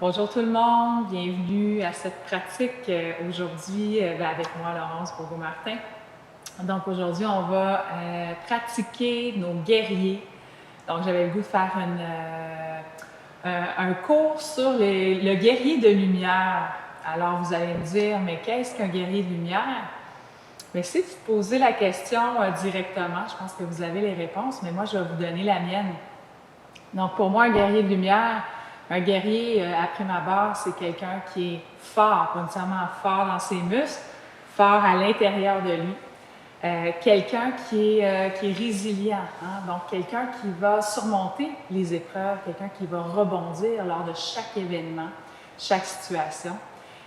Bonjour tout le monde, bienvenue à cette pratique aujourd'hui avec moi, Laurence Bourgault-Martin. Donc aujourd'hui, on va pratiquer nos guerriers. Donc j'avais le goût de faire un cours sur le guerrier de lumière. Alors vous allez me dire, mais qu'est-ce qu'un guerrier de lumière? Mais si vous posez la question directement, je pense que vous avez les réponses, mais moi je vais vous donner la mienne. Donc, pour moi, un guerrier de lumière, un guerrier, après ma barre, c'est quelqu'un qui est fort, pas nécessairement fort dans ses muscles, fort à l'intérieur de lui. Quelqu'un qui est résilient, hein? Donc quelqu'un qui va surmonter les épreuves, quelqu'un qui va rebondir lors de chaque événement, chaque situation.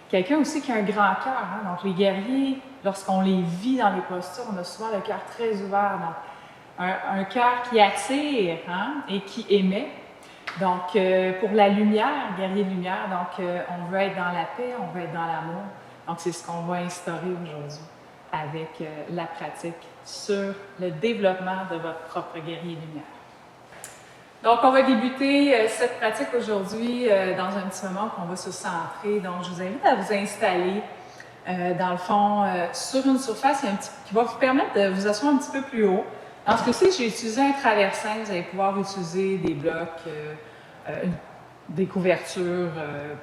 Quelqu'un aussi qui a un grand cœur, hein? Donc les guerriers, lorsqu'on les vit dans les postures, on a souvent le cœur très ouvert. Donc, un cœur qui attire, hein, et qui émet. Donc, pour la lumière, guerrier de lumière, donc on veut être dans la paix, on veut être dans l'amour. Donc, c'est ce qu'on va instaurer aujourd'hui avec la pratique sur le développement de votre propre guerrier de lumière. Donc, on va débuter cette pratique aujourd'hui dans un petit moment qu'on va se centrer. Donc, je vous invite à vous installer dans le fond sur une surface qui va vous permettre de vous asseoir un petit peu plus haut. Dans ce cas-ci, j'ai utilisé un traversin. Vous allez pouvoir utiliser des blocs, des couvertures,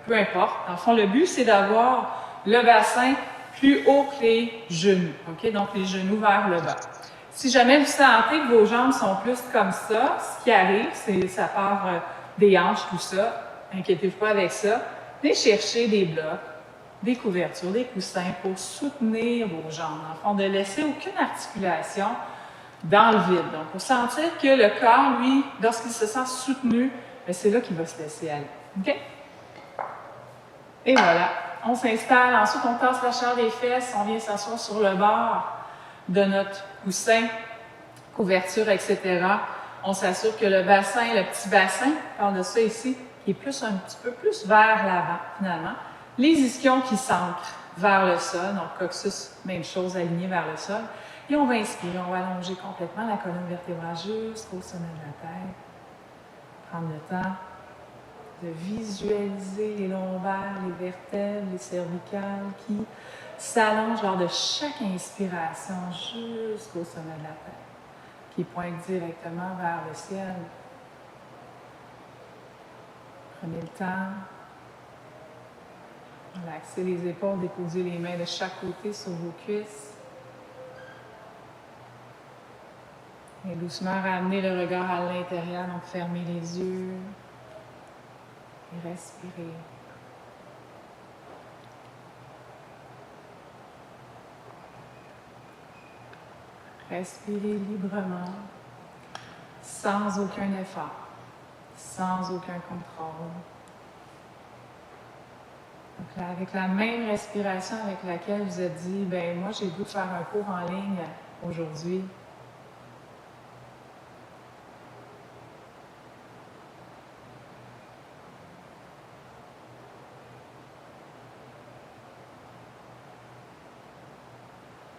peu importe. Dans le fond, le but, c'est d'avoir le bassin plus haut que les genoux. OK? Donc, les genoux vers le bas. Si jamais vous sentez que vos jambes sont plus comme ça, ce qui arrive, c'est ça part des hanches, tout ça. Inquiétez-vous pas avec ça. Venez chercher des blocs, des couvertures, des coussins pour soutenir vos jambes. En fond, de laisser aucune articulation dans le vide. Donc, pour sentir que le corps, lui, lorsqu'il se sent soutenu, c'est là qu'il va se laisser aller. OK? Et voilà. On s'installe. Ensuite, on tasse la chair des fesses. On vient s'asseoir sur le bord de notre coussin, couverture, etc. On s'assure que le bassin, le petit bassin, on parle de ça ici, qui est plus un petit peu plus vers l'avant, finalement. Les ischions qui s'ancrent vers le sol, donc coccyx, même chose, aligné vers le sol. Et on va inspirer, on va allonger complètement la colonne vertébrale jusqu'au sommet de la tête. Prendre le temps de visualiser les lombaires, les vertèbres, les cervicales qui s'allongent lors de chaque inspiration jusqu'au sommet de la tête, qui pointe directement vers le ciel. Prenez le temps. Relaxez les épaules, déposez les mains de chaque côté sur vos cuisses. Et doucement ramenez le regard à l'intérieur, donc fermez les yeux et respirez. Respirez librement, sans aucun effort, sans aucun contrôle. Donc là, avec la même respiration avec laquelle vous êtes dit, ben moi j'ai le goût de faire un cours en ligne aujourd'hui.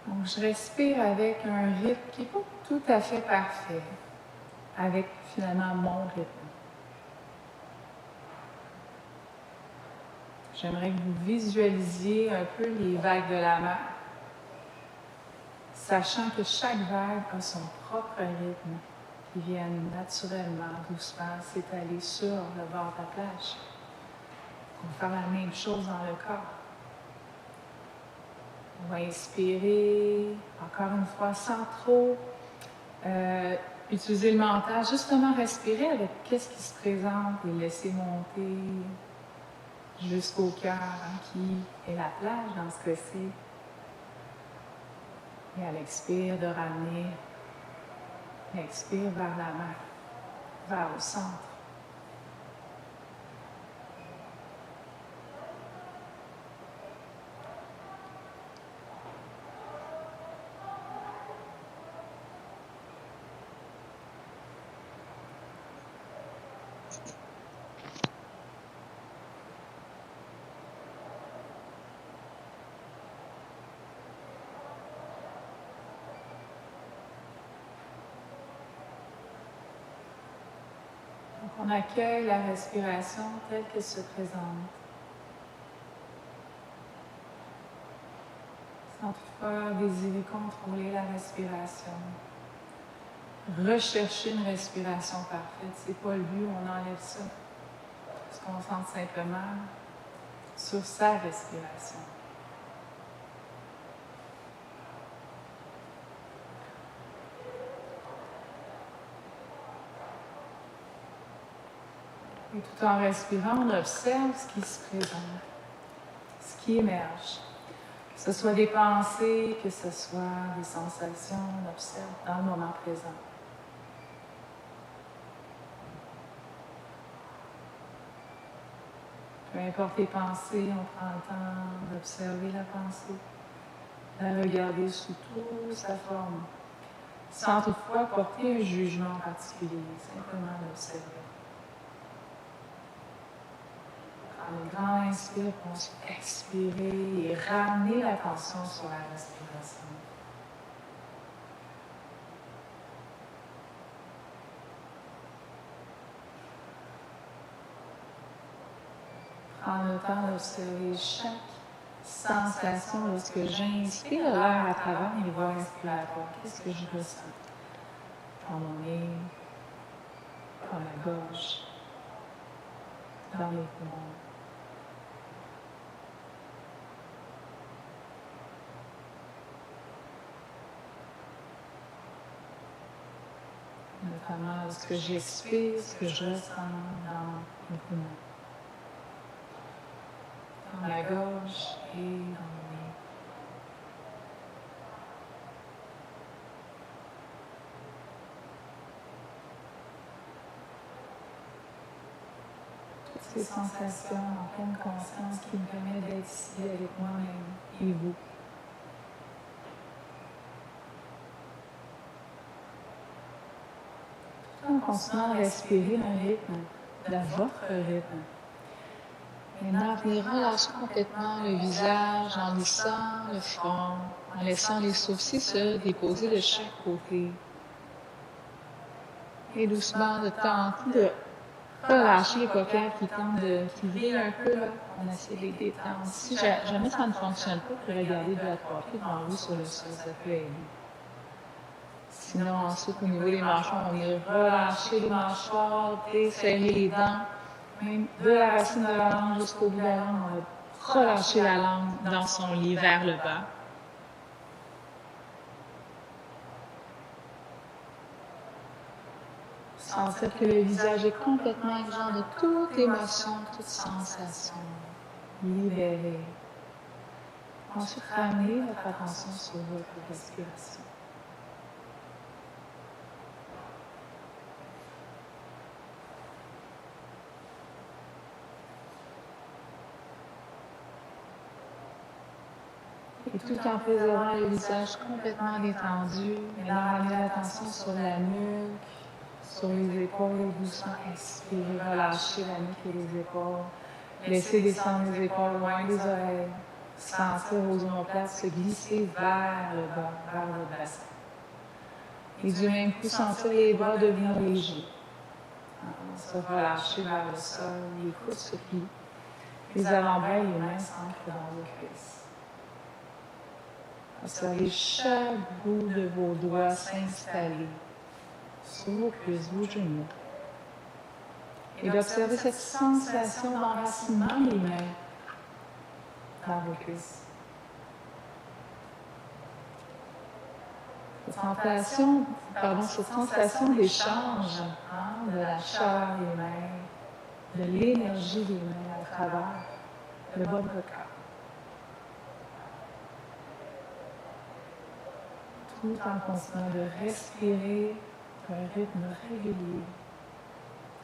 Donc je respire avec un rythme qui n'est pas tout à fait parfait, avec finalement mon rythme. J'aimerais que vous visualisiez un peu les vagues de la mer, sachant que chaque vague a son propre rythme qui viennent naturellement, doucement s'étaler sur le bord de la plage. On va faire la même chose dans le corps. On va inspirer, encore une fois, sans trop utiliser le mental, justement respirer avec qu'est-ce qui se présente et laisser monter jusqu'au cœur, hein, qui est la plage dans ce cas-ci. Et à l'expire, de ramener l'expire vers la mer, vers le centre. On accueille la respiration telle qu'elle se présente. Sans toutefois désirer contrôler la respiration. Rechercher une respiration parfaite, c'est pas le but, on enlève ça. On se concentre simplement sur sa respiration. Et tout en respirant, on observe ce qui se présente, ce qui émerge. Que ce soit des pensées, que ce soit des sensations, on observe dans le moment présent. Peu importe les pensées, on prend le temps d'observer la pensée, de la regarder sous toute sa forme, sans toutefois porter un jugement particulier, simplement l'observer. Un grand inspire pour ensuite expirer et ramener l'attention sur la respiration. Prendre le temps d'observer chaque sensation lorsque j'inspire l'air à travers mes voies respiratoires. Qu'est-ce que je ressens? Dans mon nez, dans la gorge, dans les poumons. Notamment lorsque j'expire, ce que je ressens dans les poumons, dans la gorge et dans le nez. Toutes ces sensations en pleine conscience qui me permettent d'être ici avec moi-même et vous. En continuant à respirer un rythme, de votre rythme. Maintenant, venez relâcher complètement le visage en lissant le front, en laissant les sourcils se déposer de chaque côté. Et doucement, de tenter de relâcher les paupières qui vrillent un peu. Là. On essaie de les détendre. Si jamais ça ne fonctionne pas, vous pouvez regarder de la paupière devant vous sur le sol, ça peut aider. Sinon, ensuite, au niveau des mâchoires, on vient relâcher les mâchoires, desserrer les dents, même de la racine de la langue jusqu'au bout de la langue, on va relâcher la langue dans son lit vers le bas. Sentir que le visage est complètement exempt de toute émotion, toute sensation, libéré. Ensuite, ramenez votre attention sur votre respiration. Et tout en préservant le visage complètement détendu, maintenant ramenez l'attention sur la nuque, sur les épaules et doucement expirez, relâchez la nuque et les épaules. Laissez descendre les épaules loin des oreilles. Sentir vos omoplates se glisser vers le bas, vers votre bassin. Et du même coup, sentir les bras devenir légers. Se relâcher vers le sol, les coudes se plient. Les avant-bras et les mains s'ancrent dans vos cuisses. Observez chaque bout de vos doigts s'installer sur vos cuisses, vos genoux. Et d'observer cette sensation d'enracinement des mains dans vos cuisses. Cette sensation d'échange de la chaleur des mains, de l'énergie des mains à travers le bas de votre corps. Tout en continuant de respirer un rythme régulier,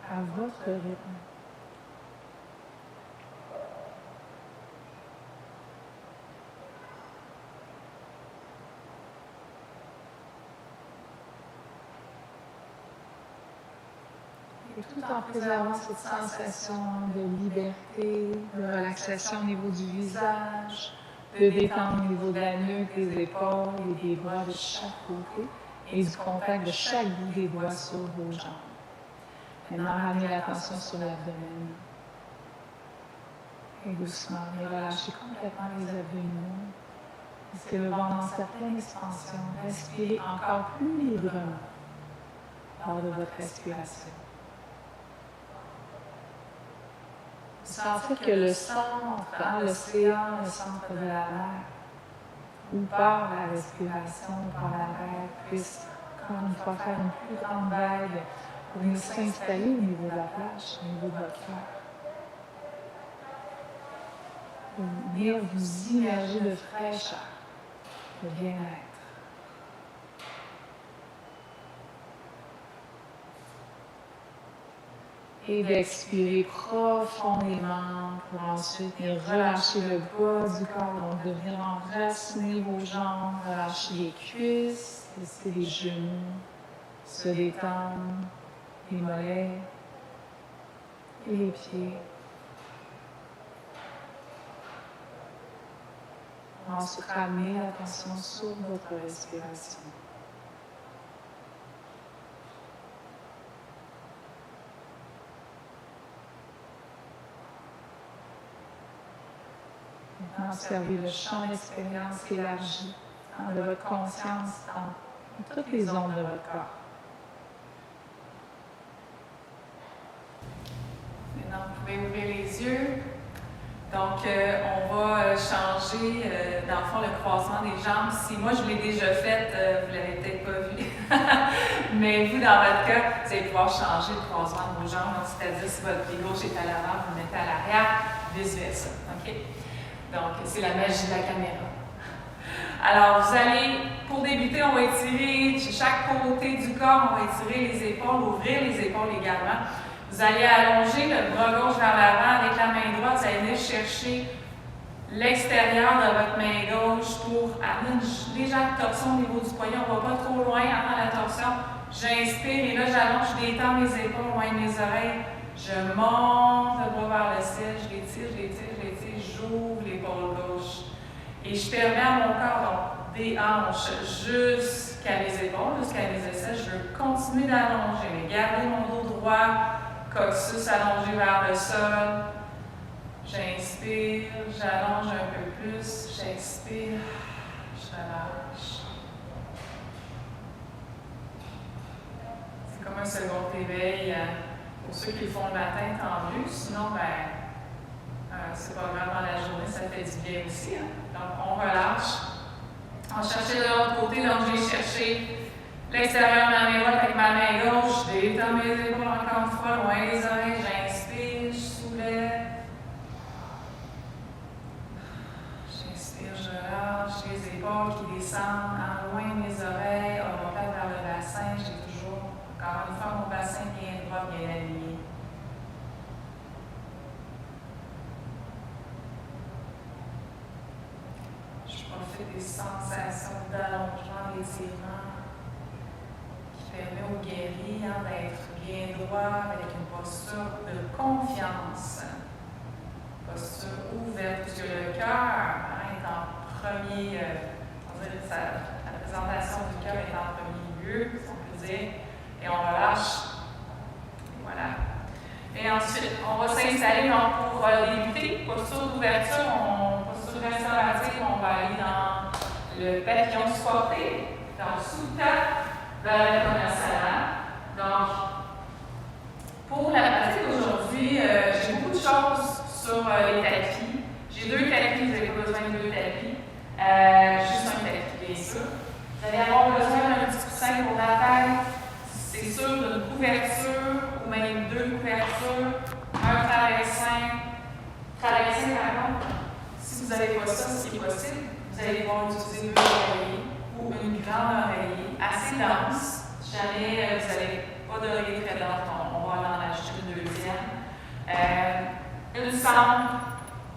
à votre rythme. Et tout en préservant cette sensation de liberté, de relaxation au niveau du visage, de détente au niveau de la nuque, des épaules et des bras de chaque côté et du contact de chaque bout des doigts sur vos jambes. Maintenant, ramenez l'attention sur l'abdomen. Et doucement, et relâchez complètement les abdominaux. Laissez le ventre dans sa pleine expansion. Respirez encore plus librement lors de votre respiration. Sentez que le centre, l'océan, le centre de la mer, où part la respiration, par la vague, puisse, encore une fois, faire une plus grande vague pour venir s'installer au niveau de la plage, au niveau de votre cœur. Pour venir vous immerger de fraîcheur, de bien-être. Et d'expirer profondément pour ensuite relâcher le bas du corps, donc de venir enraciner vos jambes, relâcher les cuisses, laisser les genoux se détendre, les mollets et les pieds. Ensuite, ramenez l'attention sur votre respiration. Maintenant, observez le champ d'expérience élargi de votre conscience dans toutes les zones de votre corps. Maintenant, vous pouvez ouvrir les yeux. Donc, on va changer, dans le fond, le croisement des jambes. Si moi, je l'ai déjà fait, vous ne l'avez peut-être pas vu. Mais vous, dans votre cas, vous allez pouvoir changer le croisement de vos jambes. C'est-à-dire, si votre pied gauche est à l'avant, vous le mettez à l'arrière, vice-versa. OK? Donc, c'est la magie de la caméra. Alors, vous allez, pour débuter, on va étirer chaque côté du corps, on va étirer les épaules, ouvrir les épaules également. Vous allez allonger le bras gauche vers l'avant avec la main droite. Vous allez venir chercher l'extérieur de votre main gauche pour amener une légère torsion au niveau du poignet. On ne va pas trop loin avant la torsion. J'inspire et là, j'allonge, je détends mes épaules loin de mes oreilles. Je monte le bras vers le ciel, je l'étire, j'ouvre l'épaule gauche. Et je permets à mon corps, donc, des hanches jusqu'à mes épaules, jusqu'à mes aisselles. Je veux continuer d'allonger, mais garder mon dos droit, coccyx allongé vers le sol. J'inspire, j'allonge un peu plus, j'expire, je relâche. C'est comme un second éveil. Pour ceux qui le font le matin, tant mieux. Sinon, c'est pas grave dans la journée, ça fait du bien aussi. Donc, on relâche. On cherche de l'autre côté, donc j'ai cherché l'extérieur de ma main droite avec ma main gauche. Je détends mes épaules encore une fois, loin des oreilles. J'inspire, je soulève. J'inspire, je relâche les épaules qui descendent en loin de mes oreilles. On remonte vers le bassin. J'ai toujours, encore une fois, mon bassin bien droit, bien aligné. Des sensations d'allongement, d'étirement qui permet au guéri d'être bien droit avec une posture de confiance, posture ouverte, puisque le cœur est en premier, on dirait que la présentation du cœur est en premier lieu, si on peut dire, et on relâche. Et voilà. Et ensuite, on va s'installer pour débuter, posture d'ouverture, posture restaurative, on va aller dans le papillon supporté, dans le sous-tap, vers la commerciale. Donc, pour la pratique d'aujourd'hui, j'ai beaucoup de choses sur les tapis. J'ai 2 tapis, vous n'avez pas besoin de 2 tapis. Juste un tapis, bien sûr. Vous allez avoir besoin d'un petit coussin pour la tête. C'est sûr, d'une couverture, ou même 2 couvertures, un traversin, pardon. Si vous n'avez pas ça, ce qui est possible, vous allez pouvoir utiliser 2 oreillers ou une grande oreiller assez dense. Jamais vous n'avez pas d'oreiller très dense, on va en acheter une deuxième. Une sangle,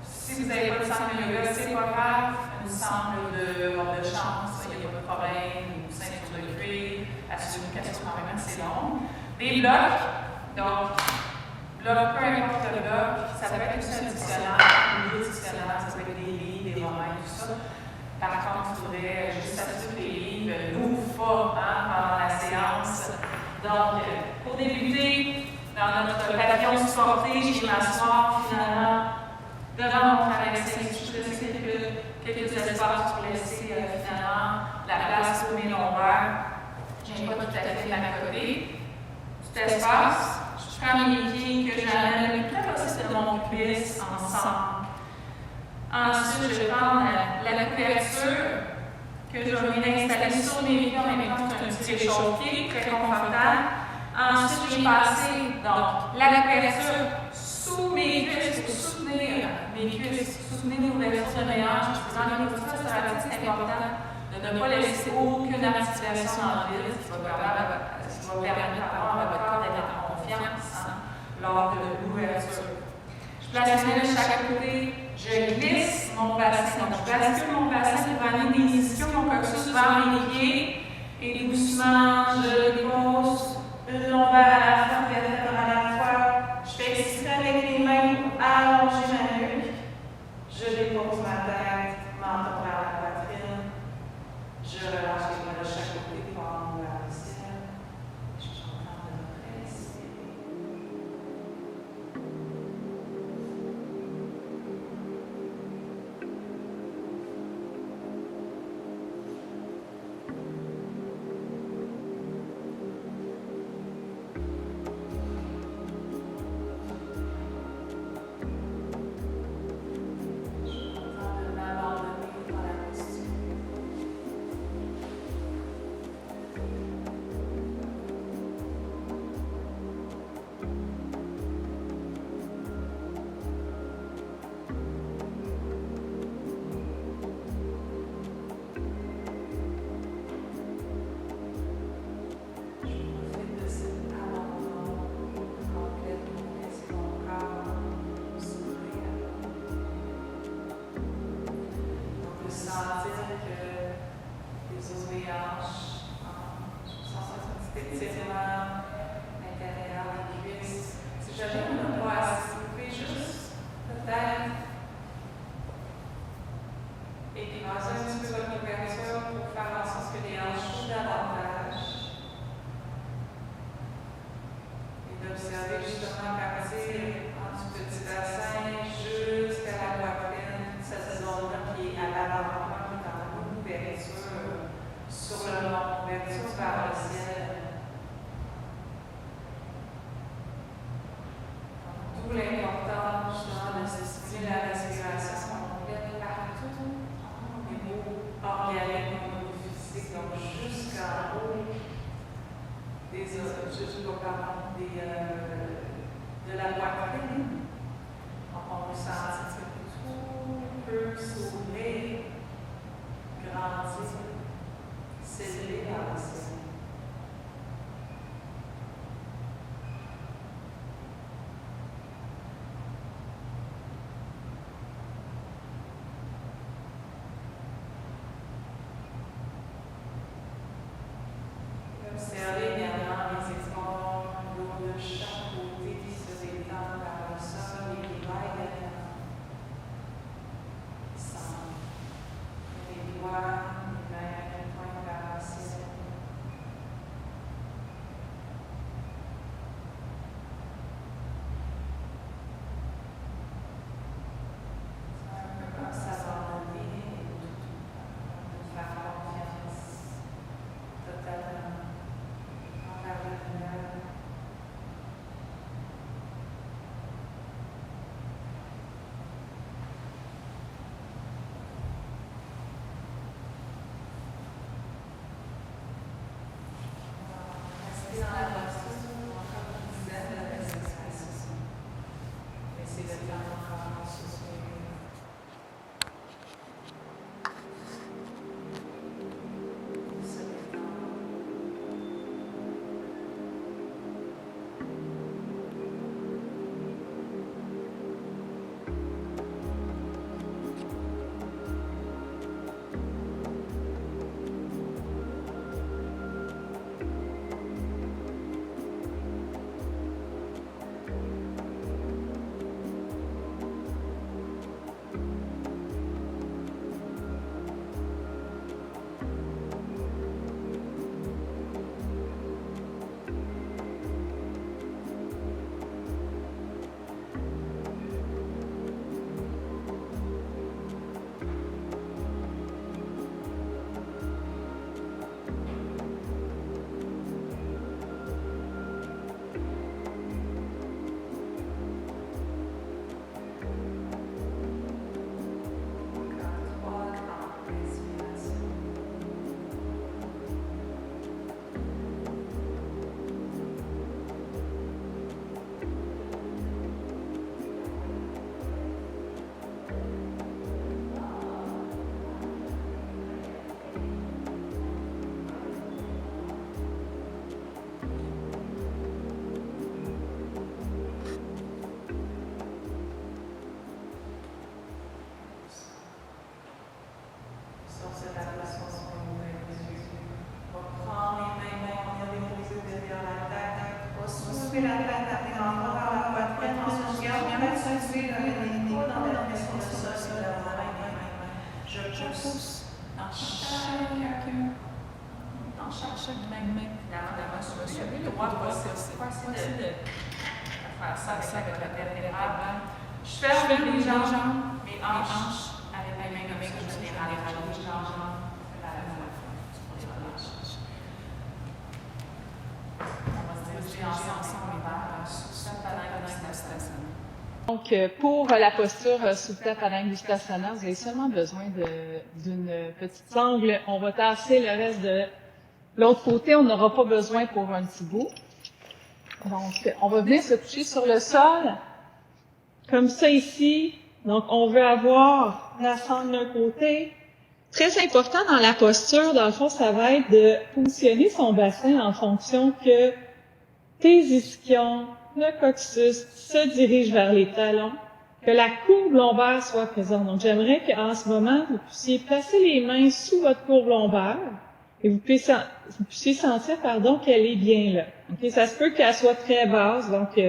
si vous n'avez pas de sangle de yoga, c'est pas grave. Une sangle de chance, il n'y a pas de problème. Une ceinture de cuir, assurez-vous qu'elle soit quand même assez longue. Des blocs, donc, bloc, peu importe le bloc, ça peut être aussi un dictionnaire, un dictionnaire, ça peut être des livres, des romans, tout ça. Par contre, il faudrait juste s'assurer que les livres n'ouvrent pas pendant la séance. Donc, pour débuter, dans dans notre pavillon supporté, je vais m'asseoir finalement devant mon traversier. Je laisse quelques espaces pour laisser finalement la place pour mes lombaires. Je n'ai pas tout à fait m'accoter. Cet espace, je prends mes pieds que j'amène le plus possible de mon pubis ensemble. Ensuite, je vais prendre la couverture que je vais m'installer sur mes pieds en même temps. C'est un petit réchauffé, très confortable. Ensuite, je vais passer donc, la couverture sous mes cuisses pour soutenir mes cuisses, soutenir l'ouverture de mes hanches. Dans les postures, c'est important de ne pas laisser aucune articulation en vide, ce qui va permettre à votre corps d'être en confiance lors de l'ouverture. Je place mes mains de chaque côté, je glisse mon bassin. Donc, je bascule mon bassin pour amener des ischios, mon coccyx vers mes pieds et doucement, je dépose une lombaire à la fois, vertèbre à la fois. Je fais exprès avec les mains pour allonger ma nuque. Je dépose ma tête, menton vers la poitrine. Je relâche les bras de chaque côté pour en vers le ciel. Je suis en train de respirer. De la poitrine, on peut sentir que tout peut s'ouvrir, grandir, s'élever vers le ciel. Observez également les exports d'eau de chaque côté qui se détendent vers le sol et qui va également. Qui semble. Les doigts, les mains, pointent vers le ciel. C'est un peu comme s'abandonner de faire confiance totalement. Restez dans la posture encore une dizaine de respirations. Laissez le temps encore s'ouvrir. pouce dans chaque main. Finalement, sur le droit possible de faire ça avec la vertébrale. Je ferme les jambes, mes hanches, avec mes mains comme ça, je les rallonge les jambes. On va se diriger ensemble vers Supta Padang Vistasana. Donc, pour la posture Supta Padang Vistasana, vous avez seulement besoin d'une petite sangle. On va tasser le reste de l'autre côté. On n'aura pas besoin pour un petit bout. Donc, on va venir se coucher sur le sol, comme ça ici. Donc, on veut avoir la sangle d'un côté. Très important dans la posture, dans le fond, ça va être de positionner son bassin en fonction que tes ischions, le coccyx se dirigent vers les talons, que la courbe lombaire soit présente. Donc, j'aimerais qu'en ce moment, vous puissiez placer les mains sous votre courbe lombaire et vous puissiez sentir, qu'elle est bien là. Okay? Ça se peut qu'elle soit très basse, donc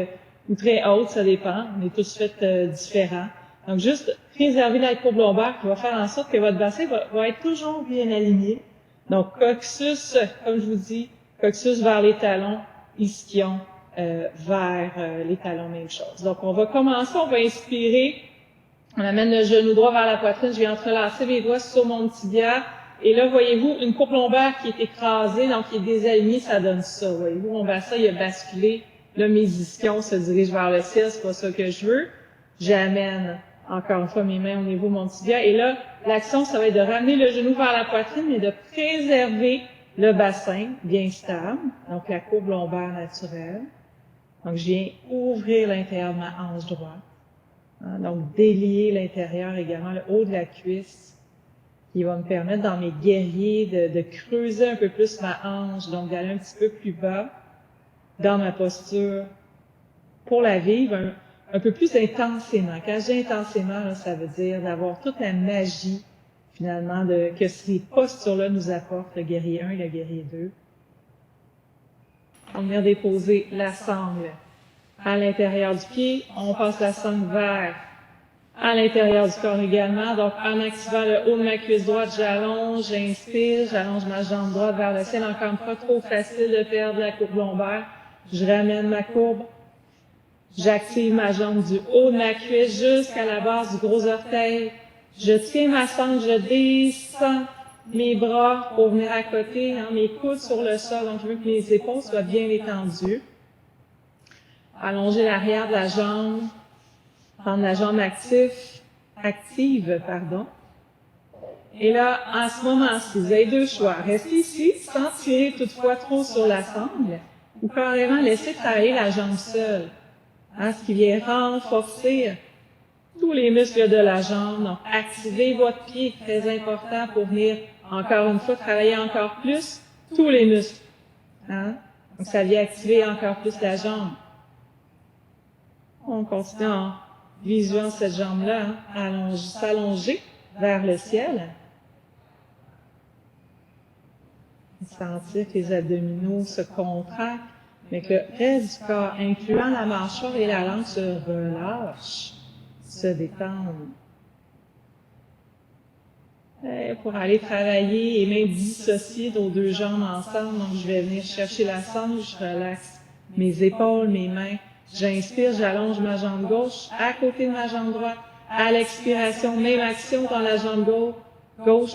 ou très haute, ça dépend. On est tous faits différents. Donc, juste préserver la courbe lombaire qui va faire en sorte que votre bassin va être toujours bien aligné. Donc, coccyx, comme je vous dis, coccyx vers les talons, ischion vers les talons, même chose. Donc, on va commencer, on va inspirer. On amène le genou droit vers la poitrine. Je vais entrelacer mes doigts sur mon tibia. Et là, voyez-vous, une courbe lombaire qui est écrasée, donc qui est désalignée, ça donne ça. Voyez-vous, mon bassin, il a basculé. Là, mes ischions se dirigent vers le ciel, c'est pas ça que je veux. J'amène, encore une fois, mes mains au niveau de mon tibia. Et là, l'action, ça va être de ramener le genou vers la poitrine, mais de préserver le bassin bien stable. Donc, la courbe lombaire naturelle. Donc, je viens ouvrir l'intérieur de ma hanche droite. Donc, délier l'intérieur également, le haut de la cuisse, qui va me permettre dans mes guerriers de creuser un peu plus ma hanche, donc d'aller un petit peu plus bas dans ma posture pour la vivre un peu plus intensément. Quand je dis intensément, là, ça veut dire d'avoir toute la magie, finalement, que ces postures-là nous apportent, le guerrier 1 et le guerrier 2. On vient déposer la sangle à l'intérieur du pied, on passe la sangle vers à l'intérieur du corps également. Donc, en activant le haut de ma cuisse droite, j'allonge, j'inspire, j'allonge ma jambe droite vers le ciel. Encore une fois, trop facile de perdre la courbe lombaire. Je ramène ma courbe. J'active ma jambe du haut de ma cuisse jusqu'à la base du gros orteil. Je tiens ma sangle, je descends mes bras pour venir à côté, mes coudes sur le sol. Donc, je veux que mes épaules soient bien étendues. Allonger l'arrière de la jambe. Prendre la jambe active. Et là, en ce moment-ci, vous avez deux choix. Restez ici, sans tirer toutefois trop sur la sangle, ou carrément laisser travailler la jambe seule. Ce qui vient renforcer tous les muscles de la jambe. Donc, activez votre pied, très important pour venir, encore une fois, travailler encore plus tous les muscles. Donc, ça vient activer encore plus la jambe. On continue en visuant cette jambe-là, s'allonger vers le ciel. Sentir que les abdominaux se contractent, mais que le reste du corps, incluant la mâchoire et la langue, se relâche, se détendent. Pour aller travailler et même dissocier nos deux jambes ensemble, donc je vais venir chercher la sangle, je relaxe mes épaules, mes mains. J'inspire, j'allonge ma jambe gauche à côté de ma jambe droite. À l'expiration, même action dans la jambe gauche,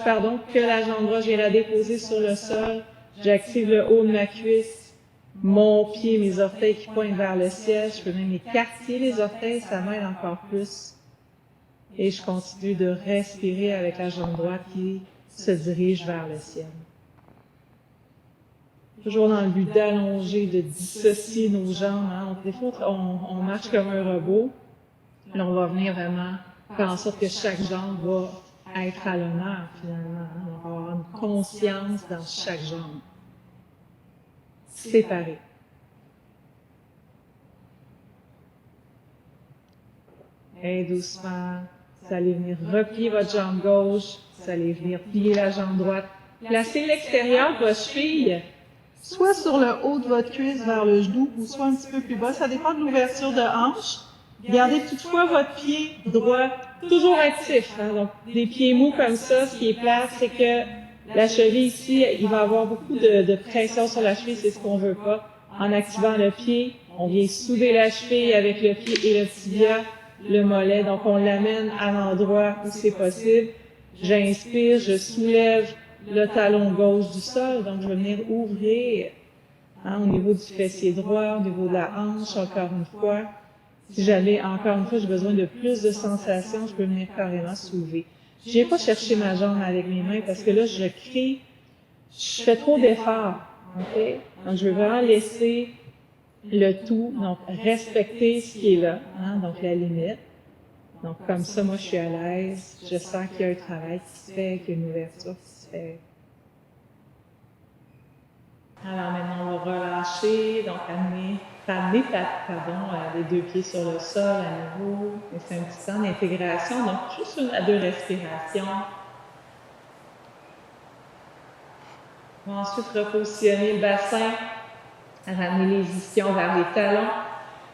que la jambe droite, je vais la déposer sur le sol. J'active le haut de ma cuisse, mon pied, mes orteils qui pointent vers le ciel. Je peux même écarter les orteils, ça m'aide encore plus. Et je continue de respirer avec la jambe droite qui se dirige vers le ciel. Toujours dans le but d'allonger, de dissocier nos jambes. Donc, des fois, on marche comme un robot. Là, on va venir vraiment faire en sorte que chaque jambe va être à l'honneur, finalement. On va avoir une conscience dans chaque jambe. Séparée. Et doucement, vous allez venir replier votre jambe gauche. Vous allez venir plier la jambe droite. Placez l'extérieur de votre cheville soit sur le haut de votre cuisse vers le genou ou soit un petit peu plus bas. Ça dépend de l'ouverture de hanche. Gardez toutefois votre pied droit toujours actif. Hein? Donc, des pieds mous comme ça, ce qui est plat, c'est que la cheville ici, il va avoir beaucoup de pression sur la cheville, c'est ce qu'on veut pas. En activant le pied, on vient souder la cheville avec le pied et le tibia, le mollet. Donc, on l'amène à l'endroit où c'est possible. J'inspire, je soulève le talon gauche du sol. Donc, je vais venir ouvrir au niveau du fessier droit, au niveau de la hanche, encore une fois. Si j'avais, encore une fois, j'ai besoin de plus de sensations, je peux venir carrément soulever. Je viens pas chercher ma jambe avec mes mains parce que là, je fais trop d'efforts. OK? Donc, je veux vraiment laisser le tout, donc respecter ce qui est là, donc la limite. Donc, comme ça, moi, je suis à l'aise, je sens qu'il y a un travail qui se fait, qu'il y a une ouverture qui se fait. Alors maintenant, on va relâcher, donc ramener les deux pieds sur le sol à nouveau. Et c'est un petit temps d'intégration, donc juste une à deux respirations. On va ensuite repositionner le bassin, ramener les ischions vers les talons.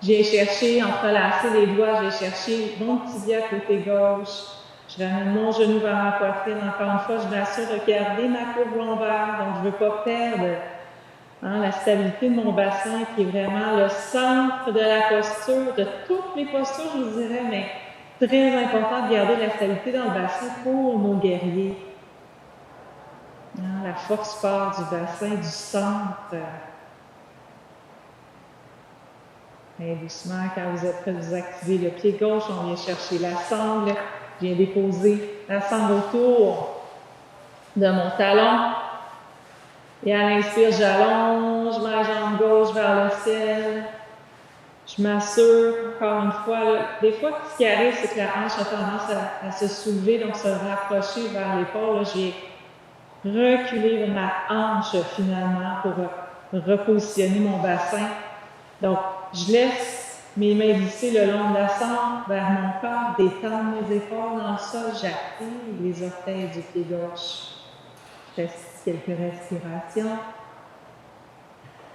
Je viens chercher, entrelacer les doigts, je vais chercher mon tibia côté gauche. Je ramène mon genou vers ma poitrine. Encore une fois, je m'assure de garder ma courbe lombaire, donc je ne veux pas perdre la stabilité de mon bassin qui est vraiment le centre de la posture, de toutes les postures, je vous dirais, mais très important de garder la stabilité dans le bassin pour nos guerriers. La force part du bassin, du centre. Et doucement, quand vous êtes prêt, vous activez le pied gauche, on vient chercher la sangle. Je viens déposer la sangle autour de mon talon. Et à l'inspire, j'allonge ma jambe gauche vers le ciel. Je m'assure, encore une fois, des fois, ce qui arrive, c'est que la hanche a tendance à se soulever, donc se rapprocher vers l'épaule. J'ai reculé ma hanche finalement pour repositionner mon bassin. Donc, je laisse mes mains glisser le long de la sangle vers mon corps, détendre mes épaules dans le sol, j'active les orteils du pied gauche. Je fais quelques respirations.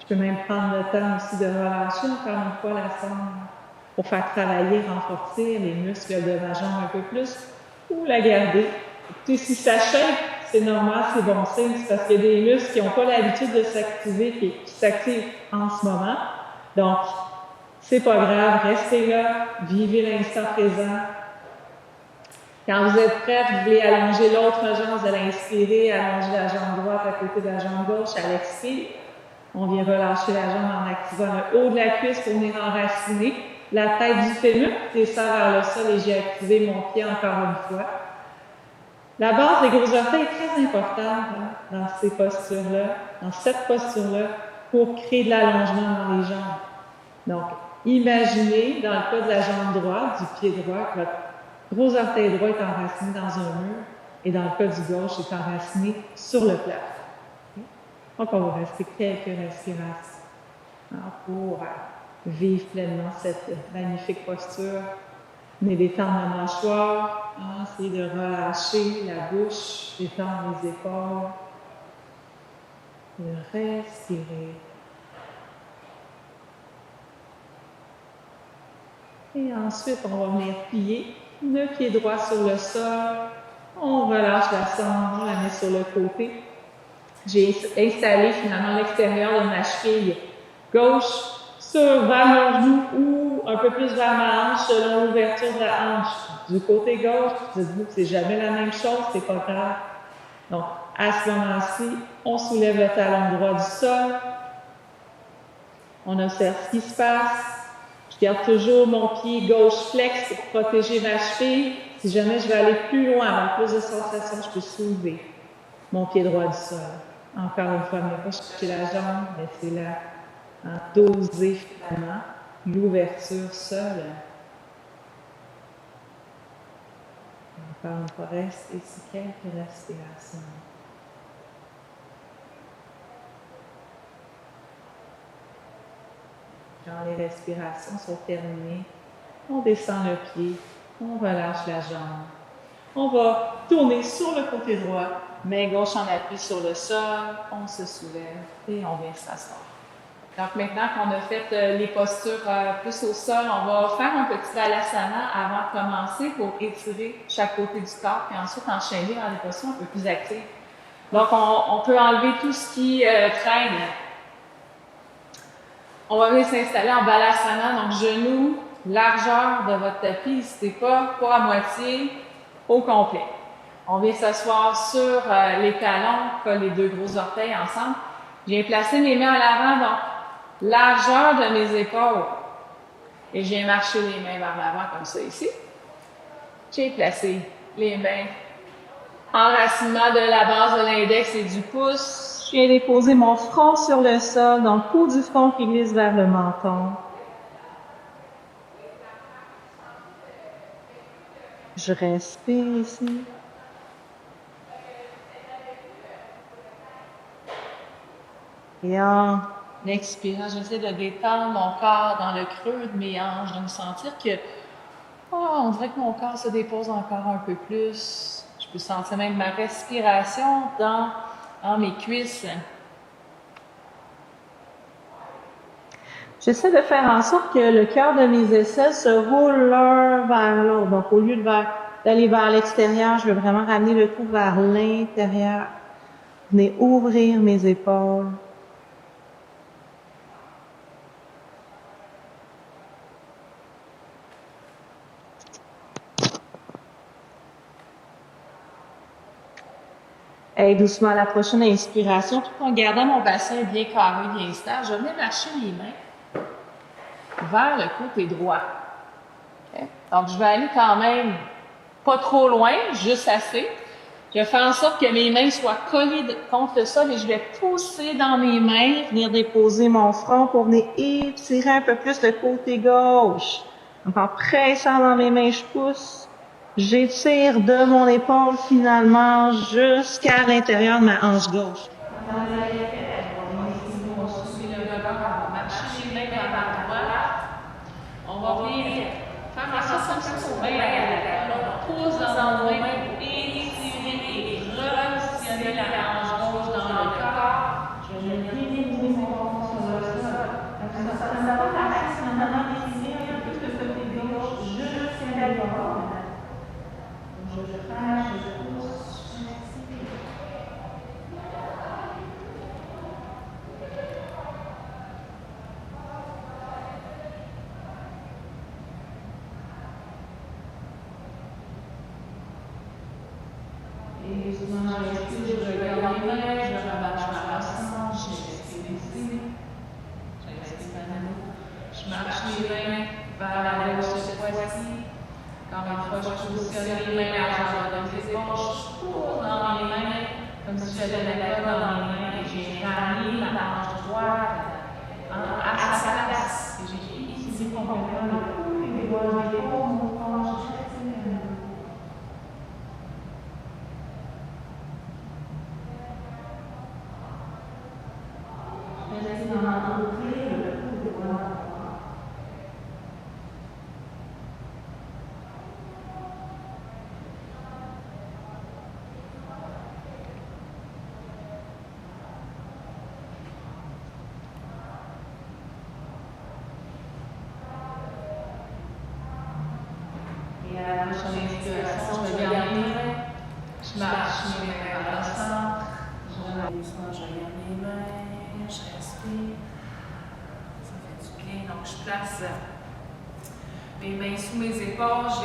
Je peux même prendre le temps aussi de relâcher encore une fois la sangle pour faire travailler, renforcer les muscles de ma jambe un peu plus ou la garder. Écoutez, si ça chauffe, c'est normal, c'est bon signe, c'est parce qu'il y a des muscles qui n'ont pas l'habitude de s'activer et qui s'activent en ce moment. Donc, c'est pas grave, restez là, vivez l'instant présent. Quand vous êtes prête, vous voulez allonger l'autre jambe, vous allez inspirer, allonger la jambe droite à côté de la jambe gauche, à l'expire. On vient relâcher la jambe en activant le haut de la cuisse pour venir enraciner la tête du fémur, descend vers le sol et j'ai activé mon pied encore une fois. La base des gros orteils est très importante dans ces postures-là, dans cette posture-là, pour créer de l'allongement dans les jambes. Donc, imaginez, dans le cas de la jambe droite, du pied droit, que votre gros orteil droit est enraciné dans un mur, et dans le cas du gauche, est enraciné sur le plafond. Donc, on va rester quelques respirations pour vivre pleinement cette magnifique posture. Mais détendre la mâchoire, essayer de relâcher la bouche, détendre les épaules, de respirer. Et ensuite, on va venir plier le pied droit sur le sol. On relâche la sangle, on la met sur le côté. J'ai installé finalement l'extérieur de ma cheville gauche vers mon genou ou un peu plus vers ma hanche selon l'ouverture de la hanche. Du côté gauche, dites-vous que c'est jamais la même chose, c'est pas grave. Donc, à ce moment-ci, on soulève le talon droit du sol. On observe ce qui se passe. Je garde toujours mon pied gauche flex pour protéger ma cheville. Si jamais je vais aller plus loin, avoir plus de sensations, je peux soulever mon pied droit du sol. Encore une fois, ne pas chercher la jambe, laissez-la doser finalement l'ouverture seule. Encore une fois, restez ici quelques respirations. Quand les respirations sont terminées, on descend le pied, on relâche la jambe. On va tourner sur le côté droit, main gauche en appui sur le sol, on se soulève et on vient s'asseoir. Donc maintenant qu'on a fait les postures plus au sol, on va faire un petit balasana avant de commencer pour étirer chaque côté du corps, puis ensuite enchaîner dans des postures un peu plus actives. Donc on peut enlever tout ce qui traîne. On va venir s'installer en balasana, donc genoux, largeur de votre tapis, n'hésitez pas à moitié, au complet. On vient s'asseoir sur les talons, colle les deux gros orteils ensemble. Je viens placer mes mains en avant, donc largeur de mes épaules. Et je viens marcher les mains vers l'avant comme ça ici. J'ai placé les mains. Enracinement de la base de l'index et du pouce. Je viens déposer mon front sur le sol, donc le cou du front qui glisse vers le menton. Je respire ici. Et en expirant, j'essaie de détendre mon corps dans le creux de mes hanches, de me sentir que, on dirait que mon corps se dépose encore un peu plus. Je peux sentir même ma respiration dans mes cuisses. J'essaie de faire en sorte que le cœur de mes aisselles se roule l'un vers l'autre. Donc, au lieu d'aller vers l'extérieur, je veux vraiment ramener le tout vers l'intérieur. Venez ouvrir mes épaules. Et doucement à la prochaine inspiration, tout en gardant mon bassin bien carré, bien stable, je vais marcher mes mains vers le côté droit. Okay? Donc, je vais aller quand même pas trop loin, juste assez. Je vais faire en sorte que mes mains soient collées contre le sol et je vais pousser dans mes mains, venir déposer mon front pour venir étirer un peu plus le côté gauche. Donc, en pressant dans mes mains, je pousse. J'étire de mon épaule finalement jusqu'à l'intérieur de ma hanche gauche. On va venir faire en sorte que son main on pousse dans nos mains pour étirer et repositionner la hanche gauche dans le corps. Je vais venir déposer mon front sur le sol. Ça va maximum d'étirer un peu le côté gauche jusqu'à l'intérieur. Je frappe, je pousse, je m'extire. Et doucement, je respire, je regarde mes mains, je rabâche ma ensemble, je respire ici. Je respire à nouveau. Je marche les mains vers la gauche cette fois-ci. Encore une fois, je positionne les mains à l'arrière de mes épaules, je cours dans mes mains, comme si j'avais la colle dans mes mains et j'ai ramené ma hanche droite à sa place. Et j'ai utilisé complètement le cou et les doigts de l'épaule, mon corps, je retire. Je vais essayer d'en ouvrir le cou des doigts. Je regarde mes mains, je marche mes mains vers le centre, je regarde mes mains, je respire, ça fait du bien, donc je place mes mains sous mes épaules, je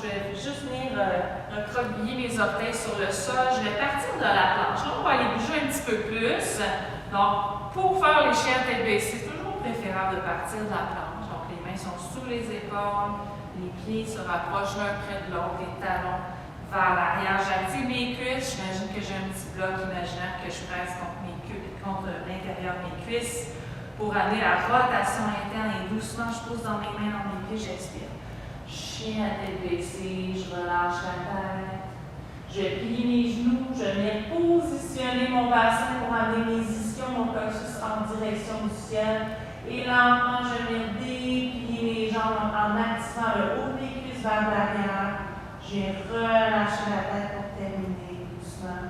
vais juste venir recroqueviller mes orteils sur le sol, je vais partir de la planche, là on va aller bouger un petit peu plus, donc pour faire les chiens tête baissée, c'est toujours préférable de partir de la planche, donc les mains sont sous les épaules. Les pieds se rapprochent l'un près de l'autre, les talons vers l'arrière. J'active mes cuisses. J'imagine que j'ai un petit bloc imaginaire que je presse contre l'intérieur de mes cuisses pour amener la rotation interne et doucement, je pousse dans mes mains, dans mes pieds, j'expire. Chien à tête baissée, je relâche la tête. Je plie mes genoux, je viens positionner mon bassin pour amener mes ischions, mon coccyx en direction du ciel. Et lentement, je viens déplier mes jambes en activant le haut des cuisses vers l'arrière. Je viens relâcher la tête pour terminer doucement.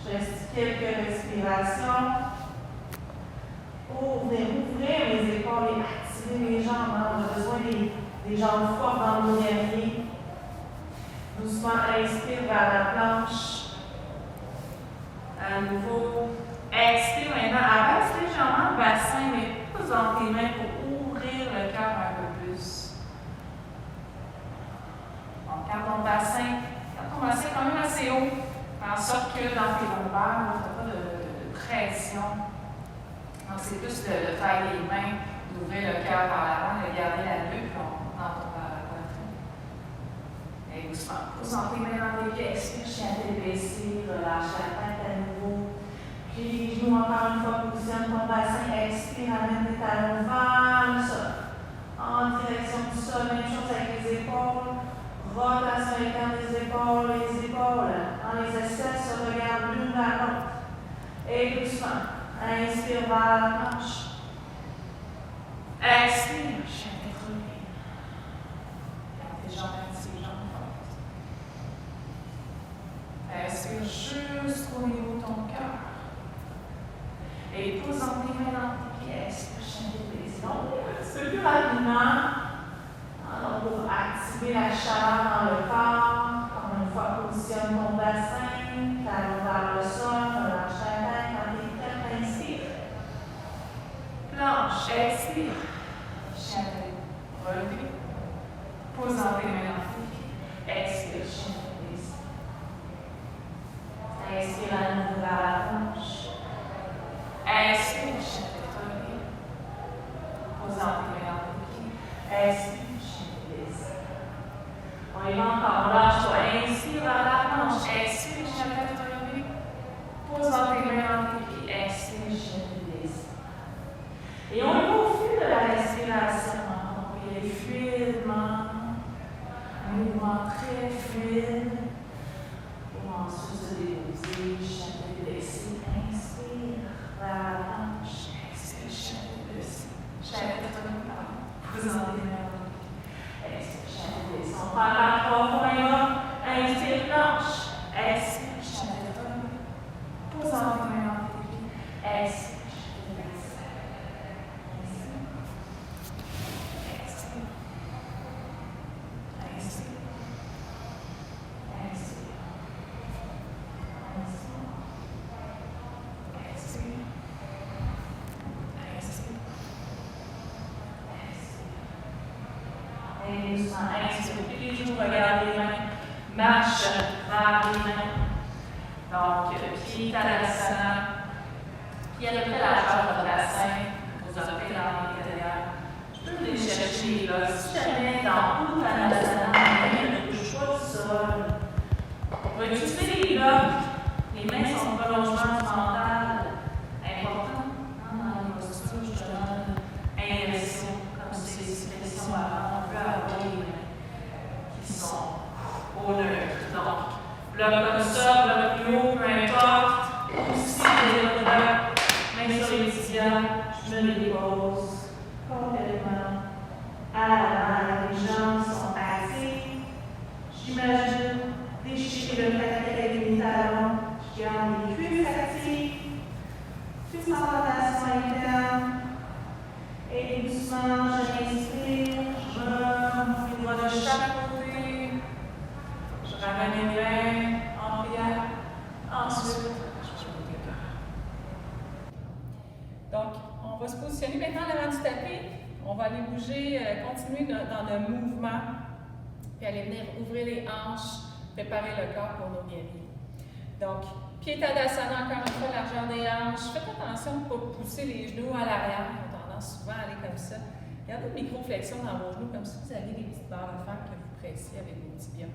Je reste quelques respirations. Pour venir ouvrir les épaules et activer les jambes. On a besoin des jambes fortes dans le guerrier. Doucement, inspire vers la planche. À nouveau, expire maintenant. Abaisse légèrement le bassin, mais pousse dans tes mains pour ouvrir le cœur un peu plus. Donc, garde ton bassin quand même assez haut, en sorte que dans tes lombaires, tu n'as pas de pression. Donc, c'est plus de faire les mains, d'ouvrir le cœur par l'avant, de garder la nuque dans ton poitrine. Et doucement, pousse dans tes mains dans tes pieds, expire, chien baissé, relâche la tête à nouveau. Puis les genoux encore une fois, positionne ton bassin, expire, amène tes talons vers le sol. En direction du sol, même chose avec les épaules. Rotation interne des épaules, dans les aisselles se regardent l'une vers l'autre. Et doucement, inspire vers la planche. Expire, chien déroulé. Garde tes jambes actives, jambes fortes. Inspire jusqu'au niveau de ton cœur. Et pose dans tes mains dans tes pieds. Expire, chien déroulé. Donc, un petit peu plus rapidement. Donc, pour activer la chaleur dans le corps, encore une fois, positionne ton bassin, talon vers le sol, relâche la tête, quand tu es prête, inspire. Planche, expire. Chien de relevé. Pose dans tes mains dans tes pieds. Expire, chien de baisse. Inspire à nouveau vers la planche. Expire, chien de relevé. Pose dans tes mains dans tes pieds. Expire. On y va encore, lâche-toi, inspire vers la planche, expire, chien de tête relevée. Pose dans tes mains dans tes pieds, expire, chien de baisse. Et on y va au fil de la respiration. Donc, il est fluidement, un mouvement très fluide. Pour ensuite se déposer, chien de baisse. Inspire vers la planche, expire, chien de baisse. Chien de tête relevée, pose dans tes mains. On prend la 3 fois et va. Inspire, planche. Expire, chien de tête relevée. Pose dans tes mains dans tes pieds. Expire, chien de baisse. Inspire. Expire. Inspire. Inspire. Inspire. Inspire. Inspire. Et doucement, inspire. Puis les genoux, regarde les mains. Marche vers les mains. Donc, pied Tadasana. Puis après la largeur de bassin, vous optez dans l'intérieur. Je peux les chercher là. Si jamais dans Uttanasana, ne touche pas du sol. On va utiliser les blocs. Les mains sont en prolongement du mental. Important dans les postures, justement, inversion, comme c'est l'expression avant. On peut avoir les mains qui sont au neutre. Donc, bloc comme ça, bloc plus haut, peu importe. Aussi, les blocs, mains sur les tibias, je me dépose complètement à l'avant. Les jambes sont actives. J'imagine déchirer le plaquet avec mes talons. Je garde les cuisses actives. Suspension interne. Et doucement, j'inspire. Je remonte les doigts de chaque côté. Je ramène les mains en prière. Ensuite, je monte les cœurs. Donc, on va se positionner maintenant devant du tapis. On va aller bouger, continuer dans le mouvement, puis aller venir ouvrir les hanches, préparer le corps pour nos guéris. Donc, pied Tadasana, encore une fois, largeur des hanches. Faites attention de ne pas pousser les genoux à l'arrière. On a tendance souvent à aller comme ça. Gardez une micro-flexion dans vos genoux, comme si vous aviez des petites barres de fer que vous pressiez avec vos tibias.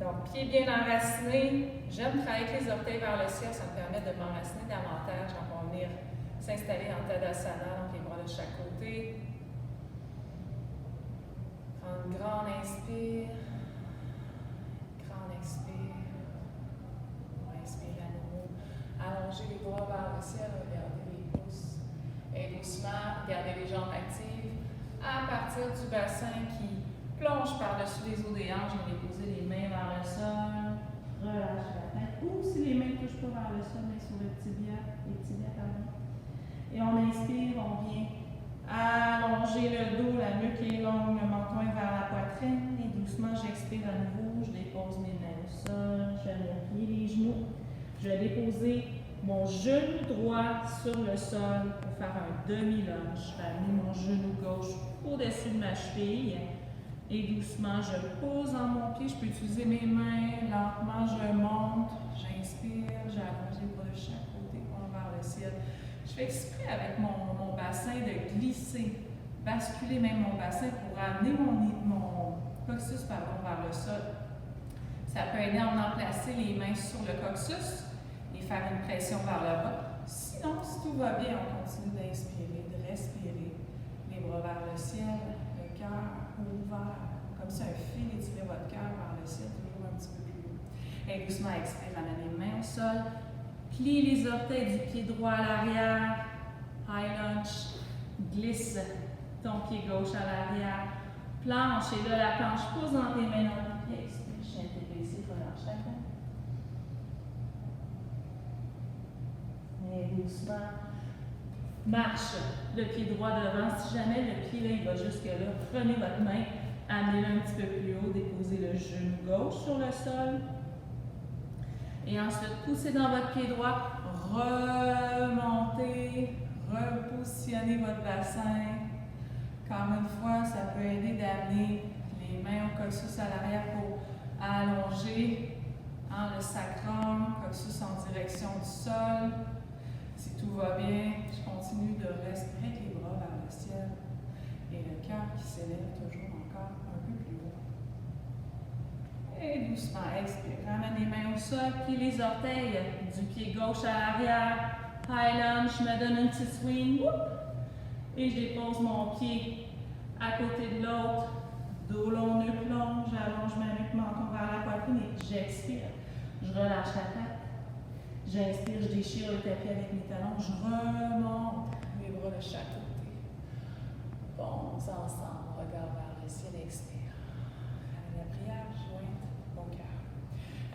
Donc, pieds bien enracinés. J'aime travailler avec les orteils vers le ciel, ça me permet de m'enraciner davantage. Donc, on va venir s'installer en Tadasana, donc les bras de chaque côté. Prendre une grande inspire. Grande expire. On va inspirer à nouveau. Allonger les bras vers le ciel, regardez les pouces. Et doucement, gardez les jambes actives. À partir du bassin qui plonge par-dessus les os des hanches, on va déposer les mains vers le sol. Relâche la tête. Ou si les mains ne touchent pas vers le sol, mais sur le tibia, les tibias, pardon. Et on inspire, on vient allonger le dos, la nuque est longue, le menton est vers la poitrine. Et doucement, j'expire à nouveau, je dépose mes mains au sol, je vais pied les genoux. Je vais déposer mon genou droit sur le sol pour faire un demi-lunge. Je vais amener mon genou gauche au-dessus de ma cheville. Et doucement, je pose dans mon pied. Je peux utiliser mes mains. Lentement, je monte. J'inspire. J'allonge les bras de chaque côté, poing vers le ciel. Je fais exprès avec mon bassin de glisser, basculer même mon bassin pour amener mon coccyx vers le sol. Ça peut aider à en placer les mains sur le coccyx et faire une pression vers le bas. Sinon, si tout va bien, on continue d'inspirer, de respirer. Les bras vers le ciel, le cœur ouvert, comme si un fil étirait votre cœur vers le ciel, toujours un petit peu plus haut. Et doucement, expire, amenez les mains au sol. Plie les orteils du pied droit à l'arrière. High lunge. Glisse ton pied gauche à l'arrière. Planche, et là, la planche pousse dans tes mains dans tes pieds. Expire, chien ici, relâche la tête. Et doucement, marche le pied droit devant. Si jamais le pied là, il va jusque-là, prenez votre main, amenez-le un petit peu plus haut, déposez le genou gauche sur le sol. Et ensuite, poussez dans votre pied droit, remontez, repositionnez votre bassin. Comme une fois, ça peut aider d'amener les mains au coccyx à l'arrière pour allonger le sacrum, coccyx en direction du sol. Si tout va bien, je continue de respirer avec les bras vers le ciel et le cœur qui s'élève toujours encore un peu plus haut. Et doucement, expire. Ramène les mains au sol, plie les orteils du pied gauche à l'arrière. High lunge, je me donne une petite swing. Et je dépose mon pied à côté de l'autre. Dos long, nuque long. J'allonge ma nuque, menton vers la poitrine et j'expire. Je relâche la tête. J'inspire, je déchire le tapis avec mes talons. Je remonte mes bras de chaque côté. Bons ensemble, regard vers le ciel, expire. La prière jointe au cœur.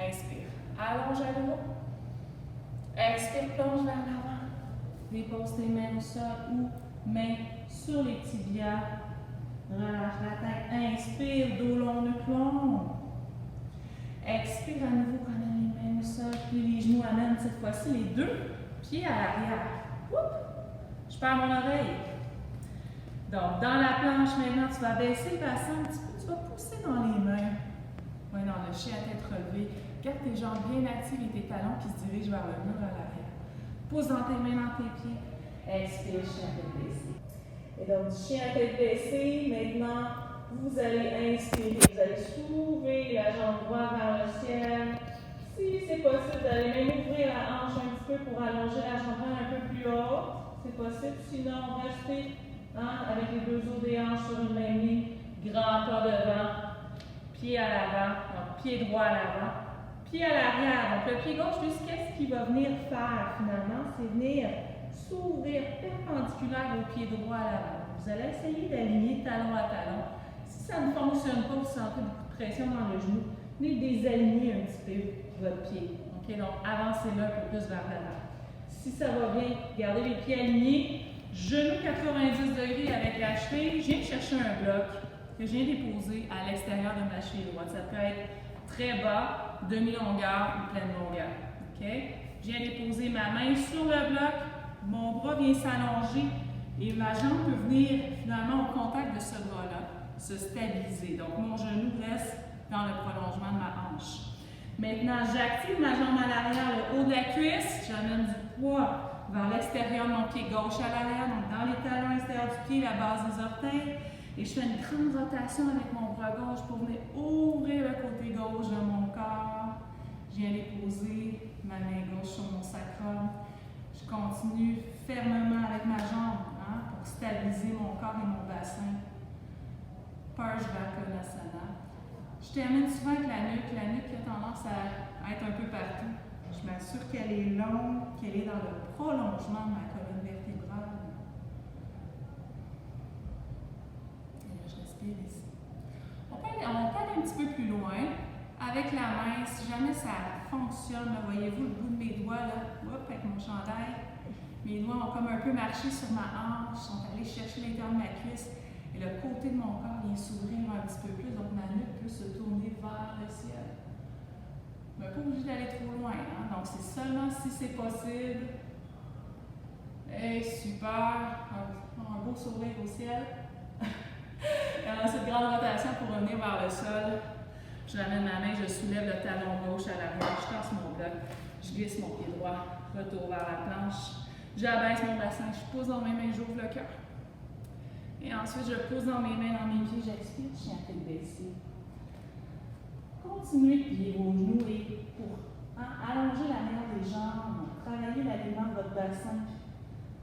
Inspire, allonge à l'eau. Expire, plonge vers l'avant. Dépose tes mains au sol ou mains sur les tibias. Relâche la tête. Inspire, dos long, nuque long. Expire à nouveau, ramène les mains au sol, puis les genoux amènent cette fois-ci les deux pieds à l'arrière. Je perds mon oreille. Donc, dans la planche, maintenant, tu vas baisser le bassin un petit peu, tu vas pousser dans les mains. Oui, dans le chien à tête relevée. Garde tes jambes bien actives et tes talons qui se dirigent vers le mur à l'arrière. Pousse dans tes mains, dans tes pieds. Expire, chien à tête baissée. Et donc, du chien à tête baissée, maintenant, vous allez inspirer, vous allez soulever la jambe droite vers le ciel. Si c'est possible, vous allez même ouvrir la hanche un petit peu pour allonger la jambe un peu plus haut. C'est possible. Sinon, restez avec les deux os des hanches sur une même ligne. Grand pas devant, pied à l'avant, donc pied droit à l'avant, pied à l'arrière. Donc le pied gauche, lui, qu'est-ce qu'il va venir faire finalement? C'est venir s'ouvrir perpendiculaire au pied droit à l'avant. Vous allez essayer d'aligner talon à talon. Si ça ne fonctionne pas, vous sentez beaucoup de pression dans le genou, venez désaligner un petit peu votre pied. Okay? Donc, avancez-le un peu plus vers l'avant. Si ça va bien, gardez les pieds alignés, genoux 90 degrés avec la cheville. Je viens chercher un bloc que je viens déposer à l'extérieur de ma cheville droite. Ça peut être très bas, demi-longueur ou pleine longueur. Okay? Je viens déposer ma main sur le bloc, mon bras vient s'allonger et ma jambe peut venir finalement au contact de ce bras-là, se stabiliser. Donc, mon genou reste dans le prolongement de ma hanche. Maintenant, j'active ma jambe à l'arrière, le haut de la cuisse. J'amène du poids vers l'extérieur de mon pied gauche à l'arrière, donc dans les talons extérieurs du pied, la base des orteils. Et je fais une grande rotation avec mon bras gauche pour venir ouvrir le côté gauche de mon corps. Je viens déposer ma main gauche sur mon sacrum. Je continue fermement avec ma jambe pour stabiliser mon corps et mon bassin. Parsvakonasana. Je termine souvent avec la nuque qui a tendance à être un peu partout. Je m'assure qu'elle est longue, qu'elle est dans le prolongement de ma colonne vertébrale. Et là, je respire ici. On peut aller un petit peu plus loin avec la main. Si jamais ça fonctionne, voyez-vous le bout de mes doigts, là, hop, avec mon chandail. Mes doigts ont comme un peu marché sur ma hanche, sont allés chercher l'intérieur de ma cuisse et le côté de mon corps vient s'ouvrir un petit peu plus, donc ma nuque peut se tourner vers le ciel. Mais pas obligé d'aller trop loin, hein? Donc c'est seulement si c'est possible. Hey, super! Un beau sourire au ciel. Alors, cette grande rotation pour revenir vers le sol. Je ramène ma main, je soulève le talon gauche à l'arrière, je tasse mon bloc, je glisse mon pied droit, retour vers la planche. J'abaisse mon bassin, je pose dans mes mains, j'ouvre le cœur. Et ensuite, je pose dans mes mains, dans mes pieds, j'expire, je tiens à tête baissée. Continuez de plier vos genoux et pour allonger la mer des jambes, travailler l'alignement de votre bassin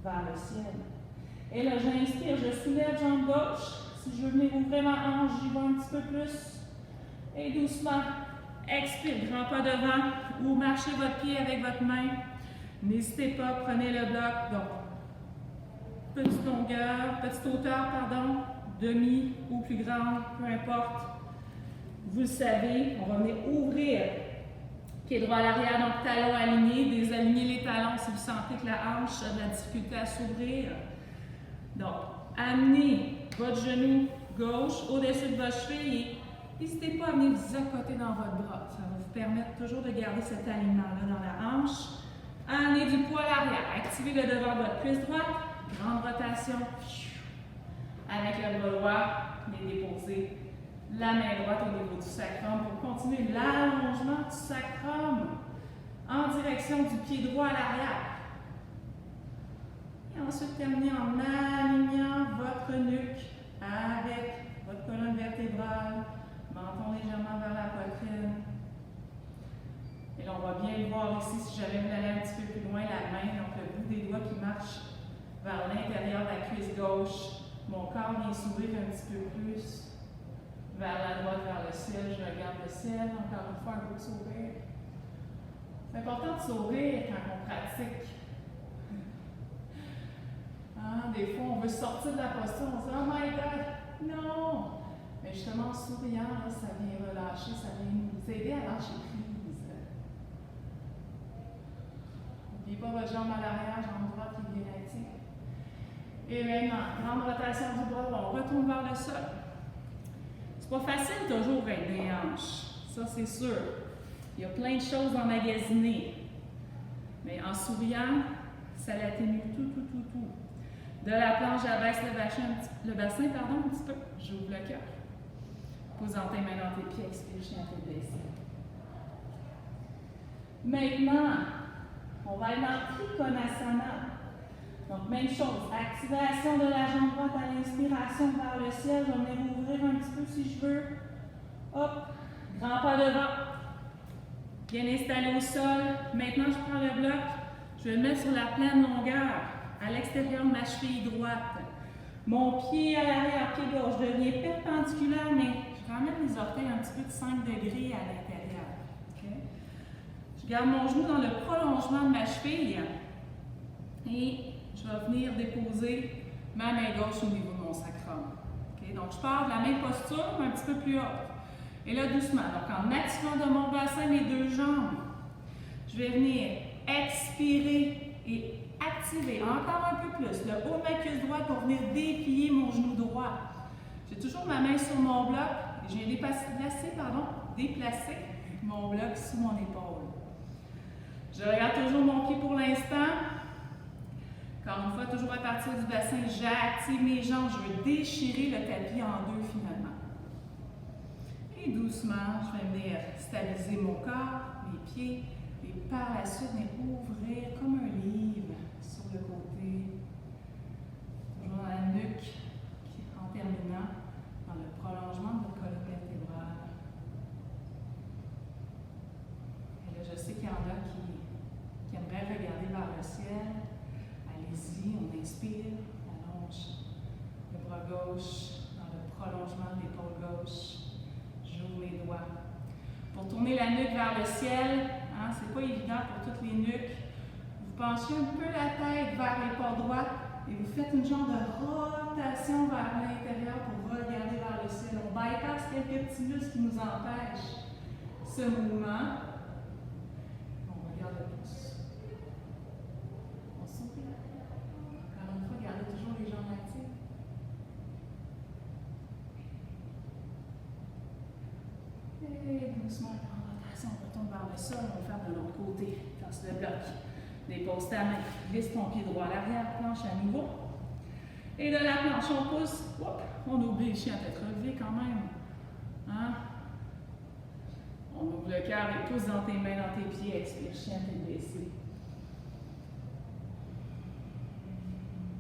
vers le ciel. Et là, j'inspire, je soulève jambe gauche. Si je veux venir ouvrir ma hanche, j'y vais un petit peu plus. Et doucement, expire, grand pas devant ou marchez votre pied avec votre main. N'hésitez pas, prenez le bloc. Donc, petite longueur, petite hauteur, pardon, demi ou plus grande, peu importe. Vous le savez, on va venir ouvrir pied droit à l'arrière, donc talons alignés, désalignez les talons si vous sentez que la hanche a de la difficulté à s'ouvrir. Donc, amenez votre genou gauche au-dessus de votre cheville et n'hésitez pas à venir vous accoter dans votre bras. Ça va vous permettre toujours de garder cet alignement-là dans la hanche. Amenez du poids à l'arrière. Activez le devant de votre cuisse droite. Grande rotation. Avec le bras droit, venez déposer la main droite au niveau du sacrum pour continuer l'allongement du sacrum en direction du pied droit à l'arrière. Et ensuite, terminez en alignant votre nuque avec votre colonne vertébrale, menton légèrement vers la poitrine. Et là, on va bien le voir ici, si j'avais voulu aller un petit peu plus loin, la main, donc le bout des doigts qui marche vers l'intérieur de la cuisse gauche. Mon corps vient s'ouvrir un petit peu plus vers la droite, vers le ciel. Je regarde le ciel, encore une fois, un beau sourire. C'est important de sourire quand on pratique. Des fois, on veut sortir de la posture, on se dit « Oh my God! » Non! Mais justement, en souriant, là, ça vient relâcher, ça vient nous aider à lâcher prise. N'oubliez pas votre jambe à l'arrière, jambe droite qui est bien active. Et maintenant, grande rotation du bras, on retourne vers le sol. C'est pas facile toujours avec des hanches, ça c'est sûr. Il y a plein de choses emmagasiner. Mais en souriant, ça l'atténue tout. De la planche, j'abaisse le bassin, un petit peu. J'ouvre le cœur. Posant tes mains dans tes pieds, expire, chien à tête baissée. Maintenant, on va aller dans Trikonasana. Donc, même chose. Activation de la jambe droite à l'inspiration vers le ciel. Je vais venir ouvrir un petit peu si je veux. Hop, grand pas devant. Bien installé au sol. Maintenant, je prends le bloc. Je vais le mettre sur la pleine longueur, à l'extérieur de ma cheville droite. Mon pied à l'arrière, pied gauche devient perpendiculaire, mais je ramène les orteils un petit peu de 5 degrés à l'intérieur. Okay? Je garde mon genou dans le prolongement de ma cheville et je vais venir déposer ma main gauche au niveau de mon sacrum. Okay? Donc, je pars de la même posture, mais un petit peu plus haute. Et là, doucement. Donc, en activant de mon bassin mes deux jambes, je vais venir expirer et activer encore un peu plus le haut de ma cuisse droite pour venir déplier mon genou droit. J'ai toujours ma main sur mon bloc et je viens déplacer mon bloc sous mon épaule. Je regarde toujours mon pied pour l'instant. Encore une fois, toujours à partir du bassin, j'active mes jambes. Je veux déchirer le tapis en deux finalement. Et doucement, je vais venir stabiliser mon corps, mes pieds. Et par la suite, ouvrir comme un livre sur le côté. Toujours dans la nuque, en terminant dans le prolongement de votre colonne vertébrale. Et là, je sais qu'il y en a qui aimeraient regarder vers le ciel. Allez-y, on inspire, on allonge le bras gauche dans le prolongement de l'épaule gauche. J'ouvre les doigts. Pour tourner la nuque vers le ciel, c'est pas évident pour toutes les nuques. Vous penchez un peu la tête vers l'épaule droite et vous faites une genre de rotation vers l'intérieur pour regarder vers le ciel. On bypasse quelques petits muscles qui nous empêchent ce mouvement. On regarde le pouce. On sourit. doucement, en rotation, on retourne vers le sol, on va le faire de l'autre côté. Place le bloc. Dépose ta main, glisse ton pied droit à l'arrière, planche à nouveau. Et de la planche, on pousse, hop, on oublie le chien à tête relevée quand même. Hein? On ouvre le cœur et pousse dans tes mains, dans tes pieds, expire, chien à tête baissée.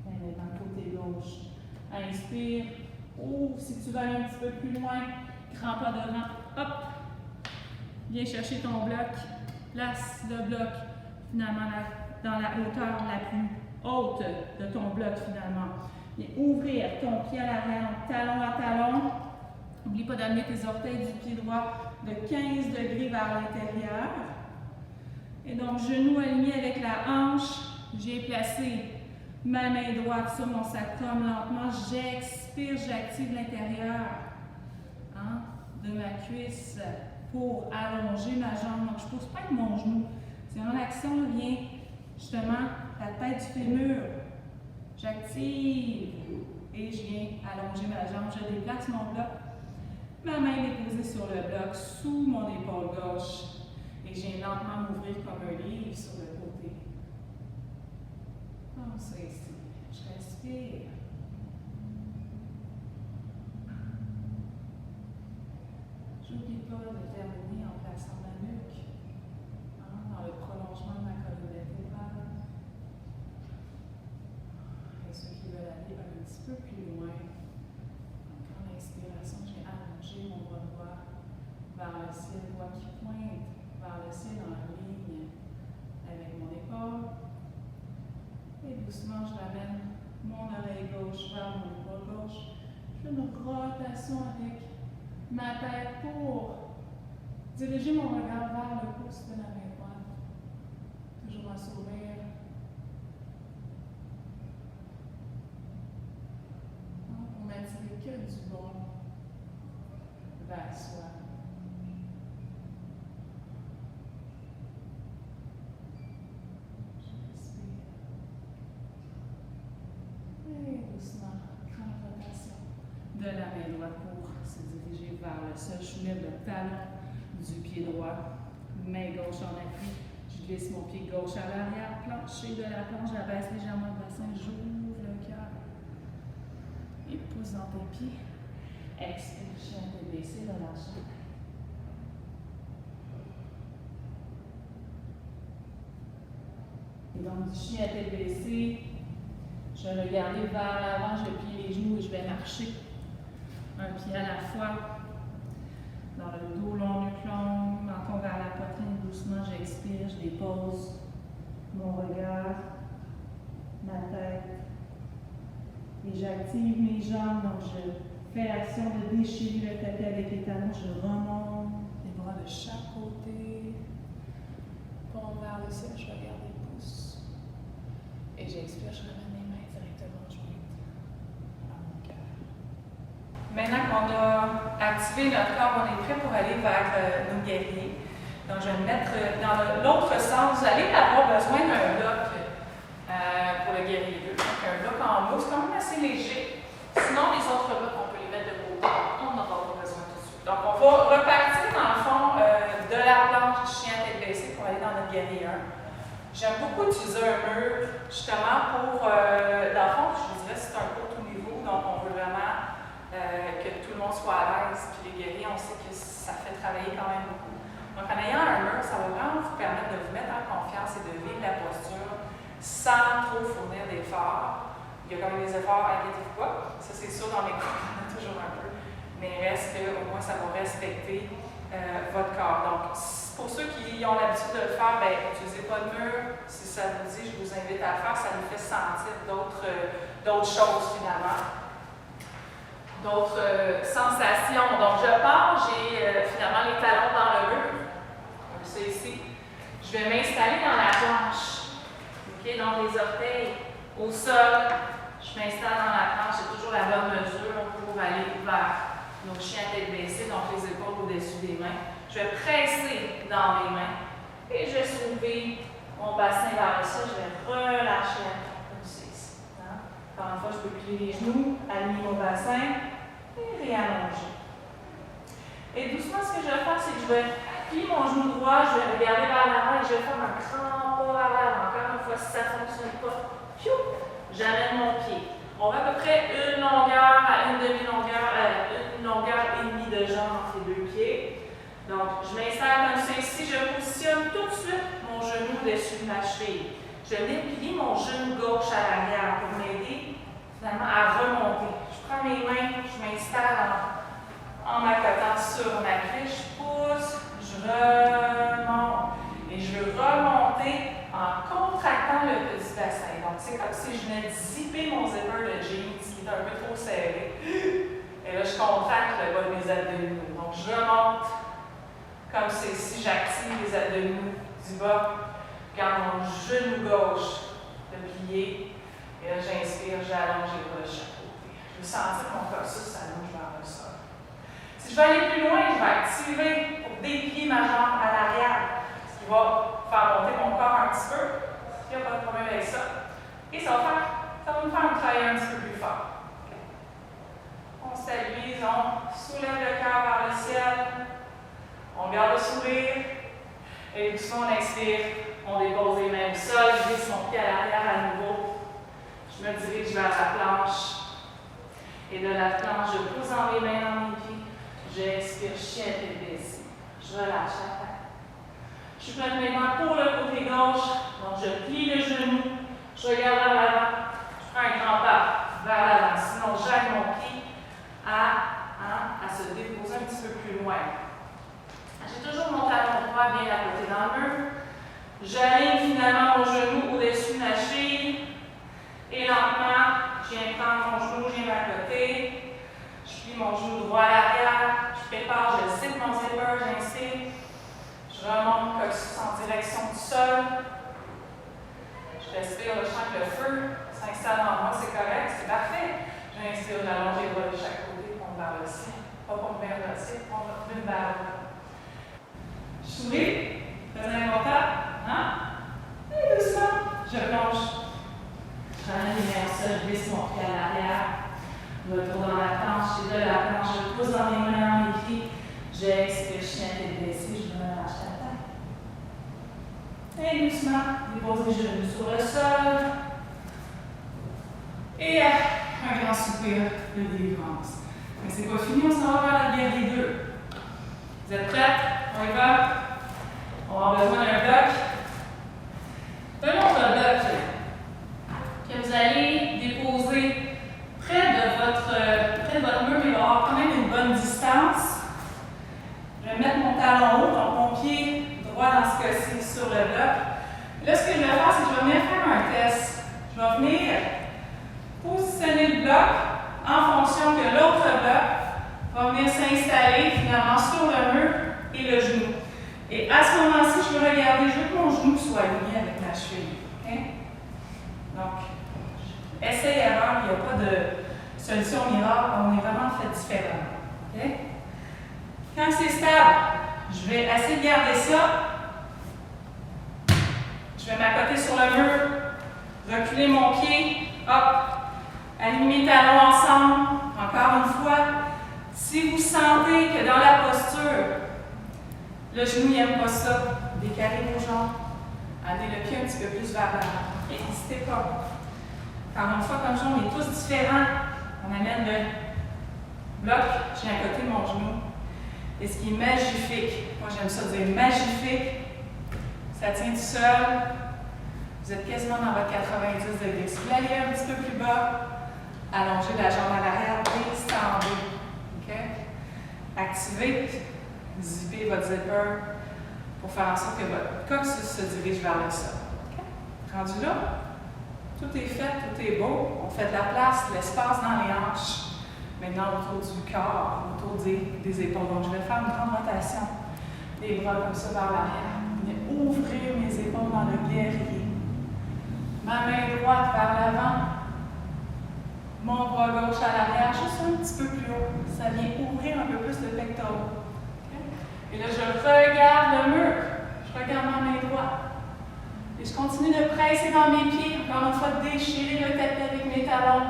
Dans le côté gauche. Inspire, ouvre si tu vas aller un petit peu plus loin, grand pas devant, hop. Viens chercher ton bloc, place le bloc finalement dans la hauteur la plus haute de ton bloc finalement. Viens ouvrir ton pied à l'arrière, talon à talon. N'oublie pas d'amener tes orteils du pied droit de 15 degrés vers l'intérieur. Et donc, genou aligné avec la hanche, j'ai placé ma main droite sur mon sacrum lentement. J'expire, j'active l'intérieur de ma cuisse pour allonger ma jambe. Donc, je ne pousse pas avec mon genou. C'est en action, vient justement la tête du fémur. J'active et je viens allonger ma jambe. Je déplace mon bloc. Ma main est posée sur le bloc, sous mon épaule gauche. Et je viens lentement m'ouvrir comme un livre sur le côté. Comme ça ici. Je respire. J'oublie pas de terminer en plaçant ma nuque dans le prolongement de ma colonne vertébrale. Et ceux qui veulent aller un petit peu plus loin, donc en inspiration, j'ai allongé mon bras droit vers le ciel, doigt qui pointe vers le ciel en ligne avec mon épaule. Et doucement, je ramène mon oreille gauche vers mon épaule gauche. Je fais une rotation avec ma tête pour diriger mon regard vers le pouce de la main droite. Toujours un sourire. On n'attire que du bon vers soi. Je respire. Et doucement, grande rotation de la main droite pour se diriger vers le sol. Je soulève le talon du pied droit, main gauche en appui. Je glisse mon pied gauche à l'arrière, plancher de la planche, j'abaisse légèrement le bassin, j'ouvre le cœur. Et pousse dans tes pieds. Expire, chien tête baissée, relâche. Et donc, du chien à tête baissée, je vais regarder vers l'avant, je plie les genoux et je vais marcher. Un pied à la fois, dans le dos long, nuque longue, menton vers la poitrine, doucement, j'expire, je dépose mon regard, ma tête, et j'active mes jambes, donc je fais l'action de déchirer le tapis avec les talons, je remonte les bras de chaque côté, pompe vers le ciel, je regarde les pouces, et j'expire, je ramène mes mains directement jointes à mon cœur. Maintenant qu'on a activé notre corps, on est prêt pour aller vers nos guerriers. Donc, je vais me mettre dans l'autre sens. Vous allez avoir besoin d'un bloc pour le guerrier 2. Donc, un bloc en mousse, quand même assez léger. Sinon, les autres blocs, on peut les mettre de côté. On n'en aura pas besoin tout de suite. Donc, on va repartir dans le fond de la planche du chien à tête baissée pour aller dans notre guerrier 1. J'aime beaucoup utiliser un mur, justement, pour, dans le fond, je vous dirais, c'est un peu tout niveau. Donc, on veut vraiment que tout le monde soit à l'aise. Puis les guerriers, on sait que ça fait travailler quand même beaucoup. Donc, en ayant un mur, ça va vraiment vous permettre de vous mettre en confiance et de vivre la posture sans trop fournir d'efforts. Il y a quand même des efforts, inquiétez-vous pas. Ça, c'est sûr, dans mes cours, il y en a toujours un peu. Mais reste qu'au moins, ça va respecter votre corps. Donc, pour ceux qui ont l'habitude de le faire, bien, n'utilisez pas de mur. Si ça vous dit, je vous invite à le faire. Ça nous fait sentir d'autres choses, finalement. D'autres sensations. Donc, je pars, j'ai finalement les talons dans le mur, comme ça ici. Je vais m'installer dans la planche. Okay? Donc, les orteils au sol. Je m'installe dans la planche. C'est toujours la bonne mesure pour aller vers nos chiens à tête baissée, donc les épaules au-dessus des mains. Je vais presser dans mes mains et je vais soulever mon bassin vers le sol. Je vais relâcher la tête, comme ça ici. Encore une fois, je peux plier les genoux, aligner mon bassin et réallonger. Et doucement, ce que je vais faire, c'est que je vais plier mon genou droit, je vais regarder vers l'avant et je vais faire un grand pas vers l'avant. Encore une fois, si ça ne fonctionne pas, j'amène mon pied. On va à peu près une longueur à une demi-longueur, une longueur et demie de jambe entre les deux pieds. Donc, je m'installe comme ceci, je positionne tout de suite mon genou au-dessus de ma cheville. Je vais plier mon genou gauche à l'arrière pour m'aider finalement à remonter. Je prends mes mains, je m'installe en m'accotant sur ma cuisse, je pousse, je remonte. Et je veux remonter en contractant le petit bassin. Donc, c'est comme si je venais de zipper mon zipper de jeans qui est un peu trop serré. Et là, je contracte le bas de mes abdominaux. Donc, je remonte comme ceci, j'active les abdominaux du bas. Garde mon genou gauche de plier. Et là, j'inspire, j'allonge les bras de chaque côté. Je veux sentir que mon cursus s'allonge vers le sol. Si je veux aller plus loin, je vais activer pour déplier ma jambe à l'arrière. Ce qui va faire monter mon corps un petit peu. Il n'y a pas de problème avec ça. Et ça va me faire travailler un petit peu plus fort. Okay. On stabilise, on soulève le cœur vers le ciel. On garde le sourire. Et doucement, on expire. On dépose les mains au sol. Je glisse mon pied à l'arrière à nouveau. Je me dirige vers la planche. Et de la planche, je pose mes mains dans mes pieds. J'inspire, chien tête baissée. Je relâche la tête. Je prends mes mains pour le côté gauche. Donc, je plie le genou. Je regarde vers l'avant. Je prends un grand pas vers l'avant. Sinon, j'aide mon pied à se déposer un petit peu plus loin. J'ai toujours mon talon droit bien à côté dans le mur. J'aligne finalement mon genou au-dessus de ma cheville. Et lentement, je viens prendre mon genou, je viens à côté. Je plie mon genou droit à l'arrière. Je prépare, je zip mon zipper, j'inspire. Je remonte coccyx en direction du sol. Je respire, je sens que le feu s'installe en moi, c'est correct, c'est parfait. J'inspire, j'allonge les bras de chaque côté, pompe vers le ciel. Pas pompe vers le ciel, pompe vers le bas. Je souris, très important. Hein? Et doucement, je plonge. Je ramène les mains au sol, je glisse mon pied à l'arrière. Retour dans la planche, et de la planche, je pose dans mes mains, dans mes pieds. J'expire, chien tête baissée, je relâche la tête. Et doucement, dépose les genoux sur le sol. Et un grand soupir de délivrance. Mais c'est pas fini, on s'en va vers la guerrier 2. Vous êtes prêts? On y va? On va avoir besoin d'un bloc. Un autre bloc que vous allez déposer près de votre mur, mais il va avoir quand même une bonne distance. Je vais mettre mon talon haut, donc mon pied droit dans ce cas-ci sur le bloc. Là, ce que je vais faire, c'est que je vais venir faire un test. Je vais venir positionner le bloc en fonction que l'autre bloc va venir s'installer finalement sur le mur et le genou. Et à ce moment-ci, je veux regarder, je veux que mon genou soit aligné avec ma cheville. Okay? Donc, essai-erreur, il n'y a pas de solution miracle, on est vraiment fait différemment. Okay? Quand c'est stable, je vais essayer de garder ça. Je vais m'accoter sur le mur, reculer mon pied, hop, aligner mes talons ensemble. Encore une fois, si vous sentez que dans la posture, le genou n'aime pas ça, décalez vos jambes, amenez le pied un petit peu plus vers l'avant. N'hésitez pas. Encore une fois, comme je dis, on est tous différents. On amène le bloc, j'ai à côté mon genou. Et ce qui est magnifique, moi j'aime ça dire magnifique, ça tient tout seul. Vous êtes quasiment dans votre 90 degrés. Si vous l'allez un petit peu plus bas, allongez la jambe à l'arrière, distendez. Okay? Activez, zippez votre zipper pour faire en sorte que votre coccyx se dirige vers le sol. Okay? Rendu là, tout est fait, tout est beau. On fait de la place, de l'espace dans les hanches. Maintenant, autour du corps, autour des épaules. Donc, je vais faire une grande rotation. Les bras comme ça vers l'arrière. Je vais ouvrir mes épaules dans le guerrier. Ma main droite vers l'avant. Mon bras gauche à l'arrière, juste un petit peu plus haut. Ça vient ouvrir un peu plus le pectoral. Okay? Et là, je regarde le mur. Je regarde ma main droite. Et je continue de presser dans mes pieds. Encore une fois, déchirer le tapis avec mes talons.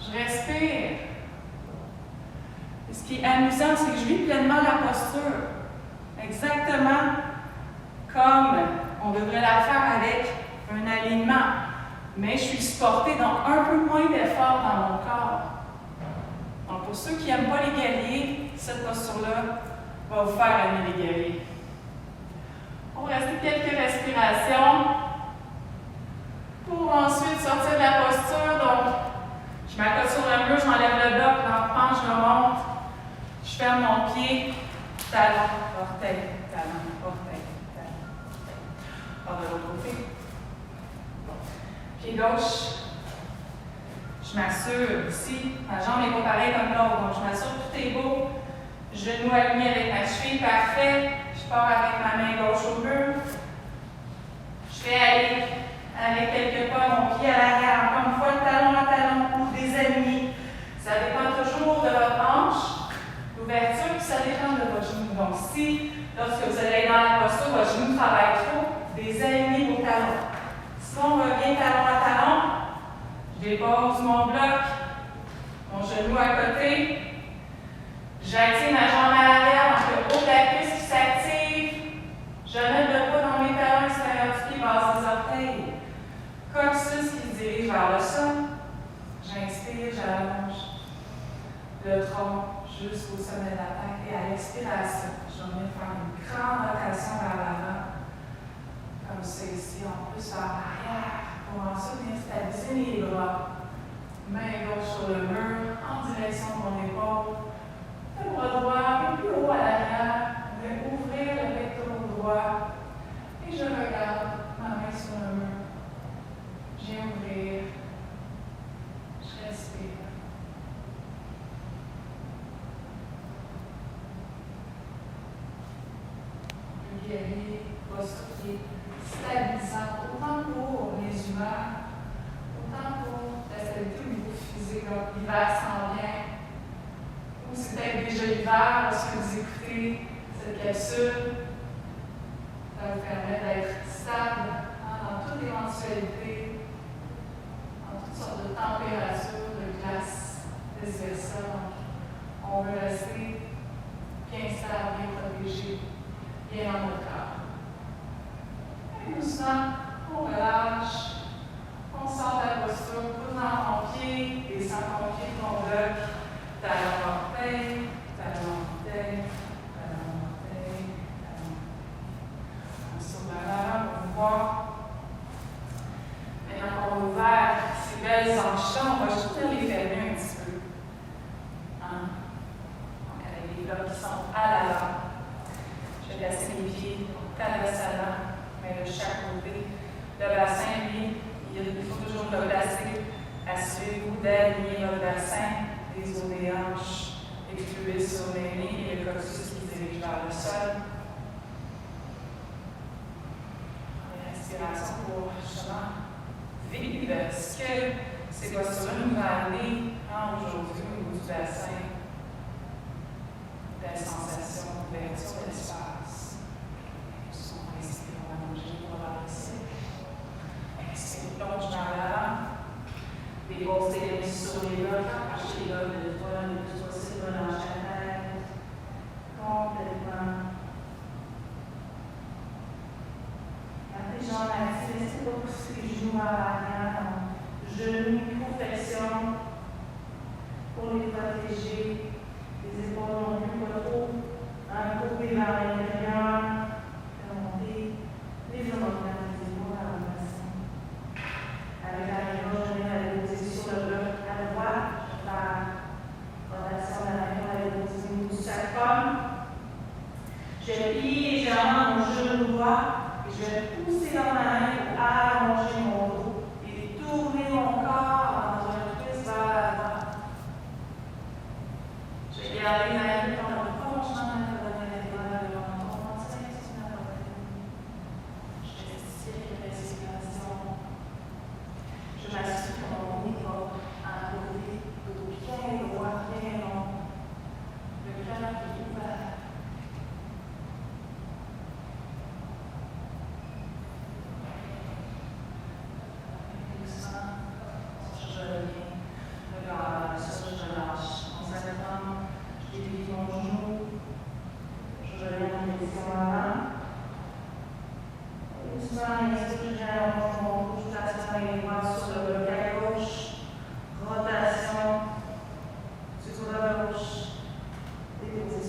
Je respire. Et ce qui est amusant, c'est que je vis pleinement la posture. cette posture-là va vous faire aimer les guerriers. On va rester quelques respirations pour ensuite sortir de la posture. Donc, je m'accote sur le mur, j'enlève le bloc, lentement, je remonte, je ferme mon pied, talon, orteil, talon, orteil, talon, orteil. On va de l'autre côté. Pied gauche, je m'assure ici, ma jambe n'est pas pareille comme l'autre, donc je m'assure que tout est beau. Genou aligné avec ma cheville, parfait. Je pars avec ma main gauche au mur. Je fais aller avec quelques pas mon pied à l'arrière. Encore une fois, talon à talon ou des alignées. Ça dépend toujours de votre hanche, l'ouverture, puis ça dépend de votre genou. Donc, si, lorsque vous allez dans la posture, votre genou travaille trop, des alignées vos talons. Si on revient talon à talon, je dépose mon bloc, mon genou à côté. J'active ma jambe à l'arrière, donc le haut de la cuisse qui s'active. Je mets le poids dans mes talons extérieurs du pied, base des orteils. Coccyx qui se dirige vers le sol. J'inspire, j'allonge le tronc jusqu'au sommet de la tête. Et à l'expiration, je vais faire une grande rotation vers l'avant. Comme ça ici, on pousse vers l'arrière pour ensuite venir stabiliser les bras. Main gauche sur le mur, en direction de mon épaule. Le bras droit un peu plus haut à l'arrière. Je vais ouvrir le pectoral droit. Et je regarde ma main sur le mur. Je viens ouvrir. Je respire. Le guerrier posture qui est stabilisant, autant pour les humeurs, autant pour la stabilité au niveau physique. Donc, l'hiver s'en vient. Ou c'est peut-être déjà l'hiver lorsque vous écoutez cette capsule. Ça vous permet d'être stable dans toute éventualité, dans toutes sortes de températures, de glace, vice-versa. Donc, on veut rester bien stable, bien protégé, bien dans notre corps. Et doucement, on relâche, on sort de la posture, pousse dans ton pied, descend ton pied, ton bloc. Talon orteil, talon orteil, talon orteil, talon. Sur l'avant, on va voir. Maintenant qu'on a ouvert ces belles hanches-là, on va juste les fermer un petit peu. Hein? Donc, avec les blocs qui sont à l'avant. Je vais placer mes pieds transversalement, mais de chaque côté. Le bassin, lui, il faut toujours le placer. Assurez-vous d'aligner votre bassin. Les os des hanches, les fluides sur les lignes et le coccyx qui dirige vers le sol. Respiration pour justement vivre ce que ces postures nous vont amener aujourd'hui au niveau du bassin. Belle sensation d'ouverture d'espace. On va inspirer, on va allonger, on va balancer. Inspire, plonge vers l'avant. Les grosses éléments sur les blocs, arracher les blocs de toi, le plus possible, relâcher la tête. Complètement. Après, jambes actives, n'hésitez pas à pousser les genoux à l'arrière. Genoux, micro-flexion pour les protéger. Les épaules non plus, pas trop. Courbées vers l'intérieur. Remonter. Légèrement les épaules à la bassin. Avec la main gauche, je viens aller poser sur le bloc à droite. Je vais faire rotation de la main pour aller poser au niveau du sacrum. Je plie légèrement mon genou droit et je vais pousser dans ma main pour allonger mon dos et tourner mon corps dans un twist vers la droite. Je vais garder ma main pendant le prolongement de la colonne vertébrale de mon menton. Je estire les respirations. Je m'assure que mon nez va enlever le dos bien droit, bien long. Le cœur qui est ouvert. Doucement, je reviens. Regarde, ça, je lâche. En s'arrêtant, je déplie mon genou. Je reviens en position avant. Doucement, inspire, j'allonge mon cou, je place les bras sur le bloc à gauche. Rotation. Sur la gauche. Déposez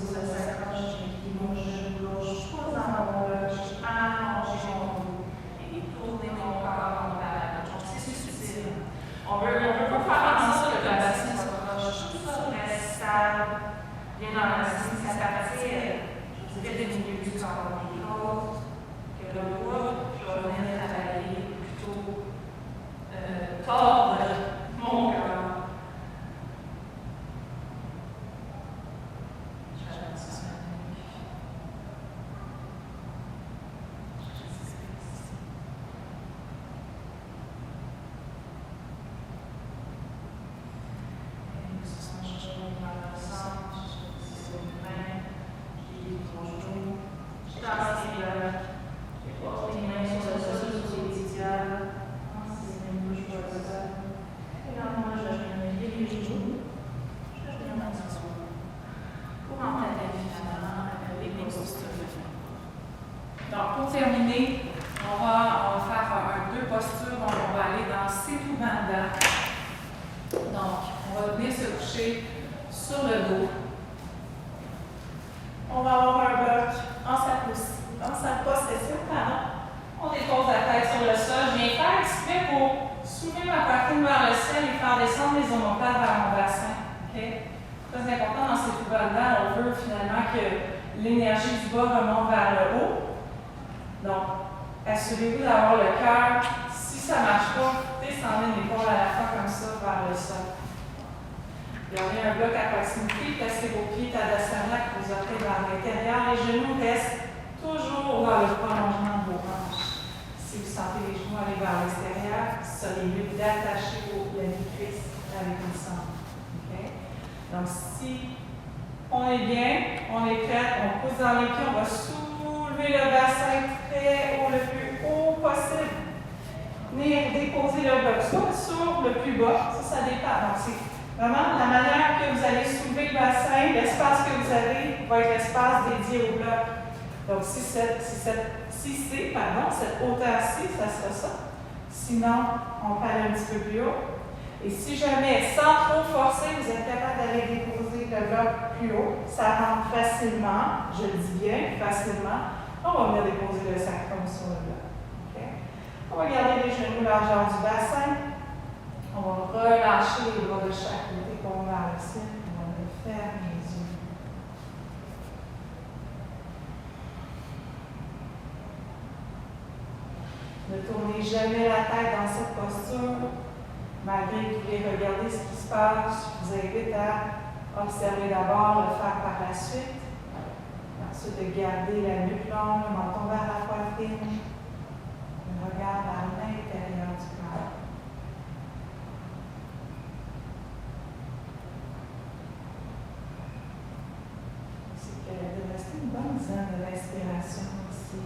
Alors, pour terminer, on va faire deux postures. Donc, on va aller dans Setu Bandha. Donc, on va venir se coucher sur le dos. On va avoir un bloc en sa possession. On dépose la tête sur le sol. Je viens faire exprès pour soulever ma poitrine vers le ciel et faire descendre les omoplates vers mon bassin. Okay? Très important dans ces Bandha, on veut finalement que l'énergie du bas remonte vers le haut. Donc, assurez-vous d'avoir le cœur. Si ça ne marche pas, descendez l'épaule à la fois comme ça vers le sol. Gardez un bloc à proximité, placez vos pieds Tadasana, vos orteils vers l'intérieur. Les genoux restent toujours dans le prolongement de vos hanches. Si vous sentez les genoux aller vers l'extérieur, soyez d'attacher au planitrice avec le centre. Okay? Donc, si on est bien, on est prêt, on pousse dans les pieds, on va soulever le bassin très haut, le plus haut possible. Venir déposer le bloc soit sur le plus bas, ça dépend. Donc, c'est vraiment la manière que vous allez soulever le bassin, l'espace que vous avez va être l'espace dédié au bloc. Donc, si c'est cette hauteur-ci, ça sera ça. Sinon, on peut aller un petit peu plus haut. Et si jamais, sans trop forcer, vous êtes capable d'aller déposer le bloc plus haut, ça rentre facilement, je le dis bien, facilement, on va venir déposer le sacrum sur le bloc. Okay? On va garder les genoux largeur du bassin. On va relâcher les bras de chaque côté pour vers le ciel. On va fermer les yeux. Ne tournez jamais la tête dans cette posture. Malgré que vous voulez regarder ce qui se passe, je vous invite à observer d'abord, le faire par la suite. Ensuite, de garder la nuque longue, le menton vers la poitrine. Le regard vers l'intérieur du corps. C'est de rester une bonne zone de respiration ici.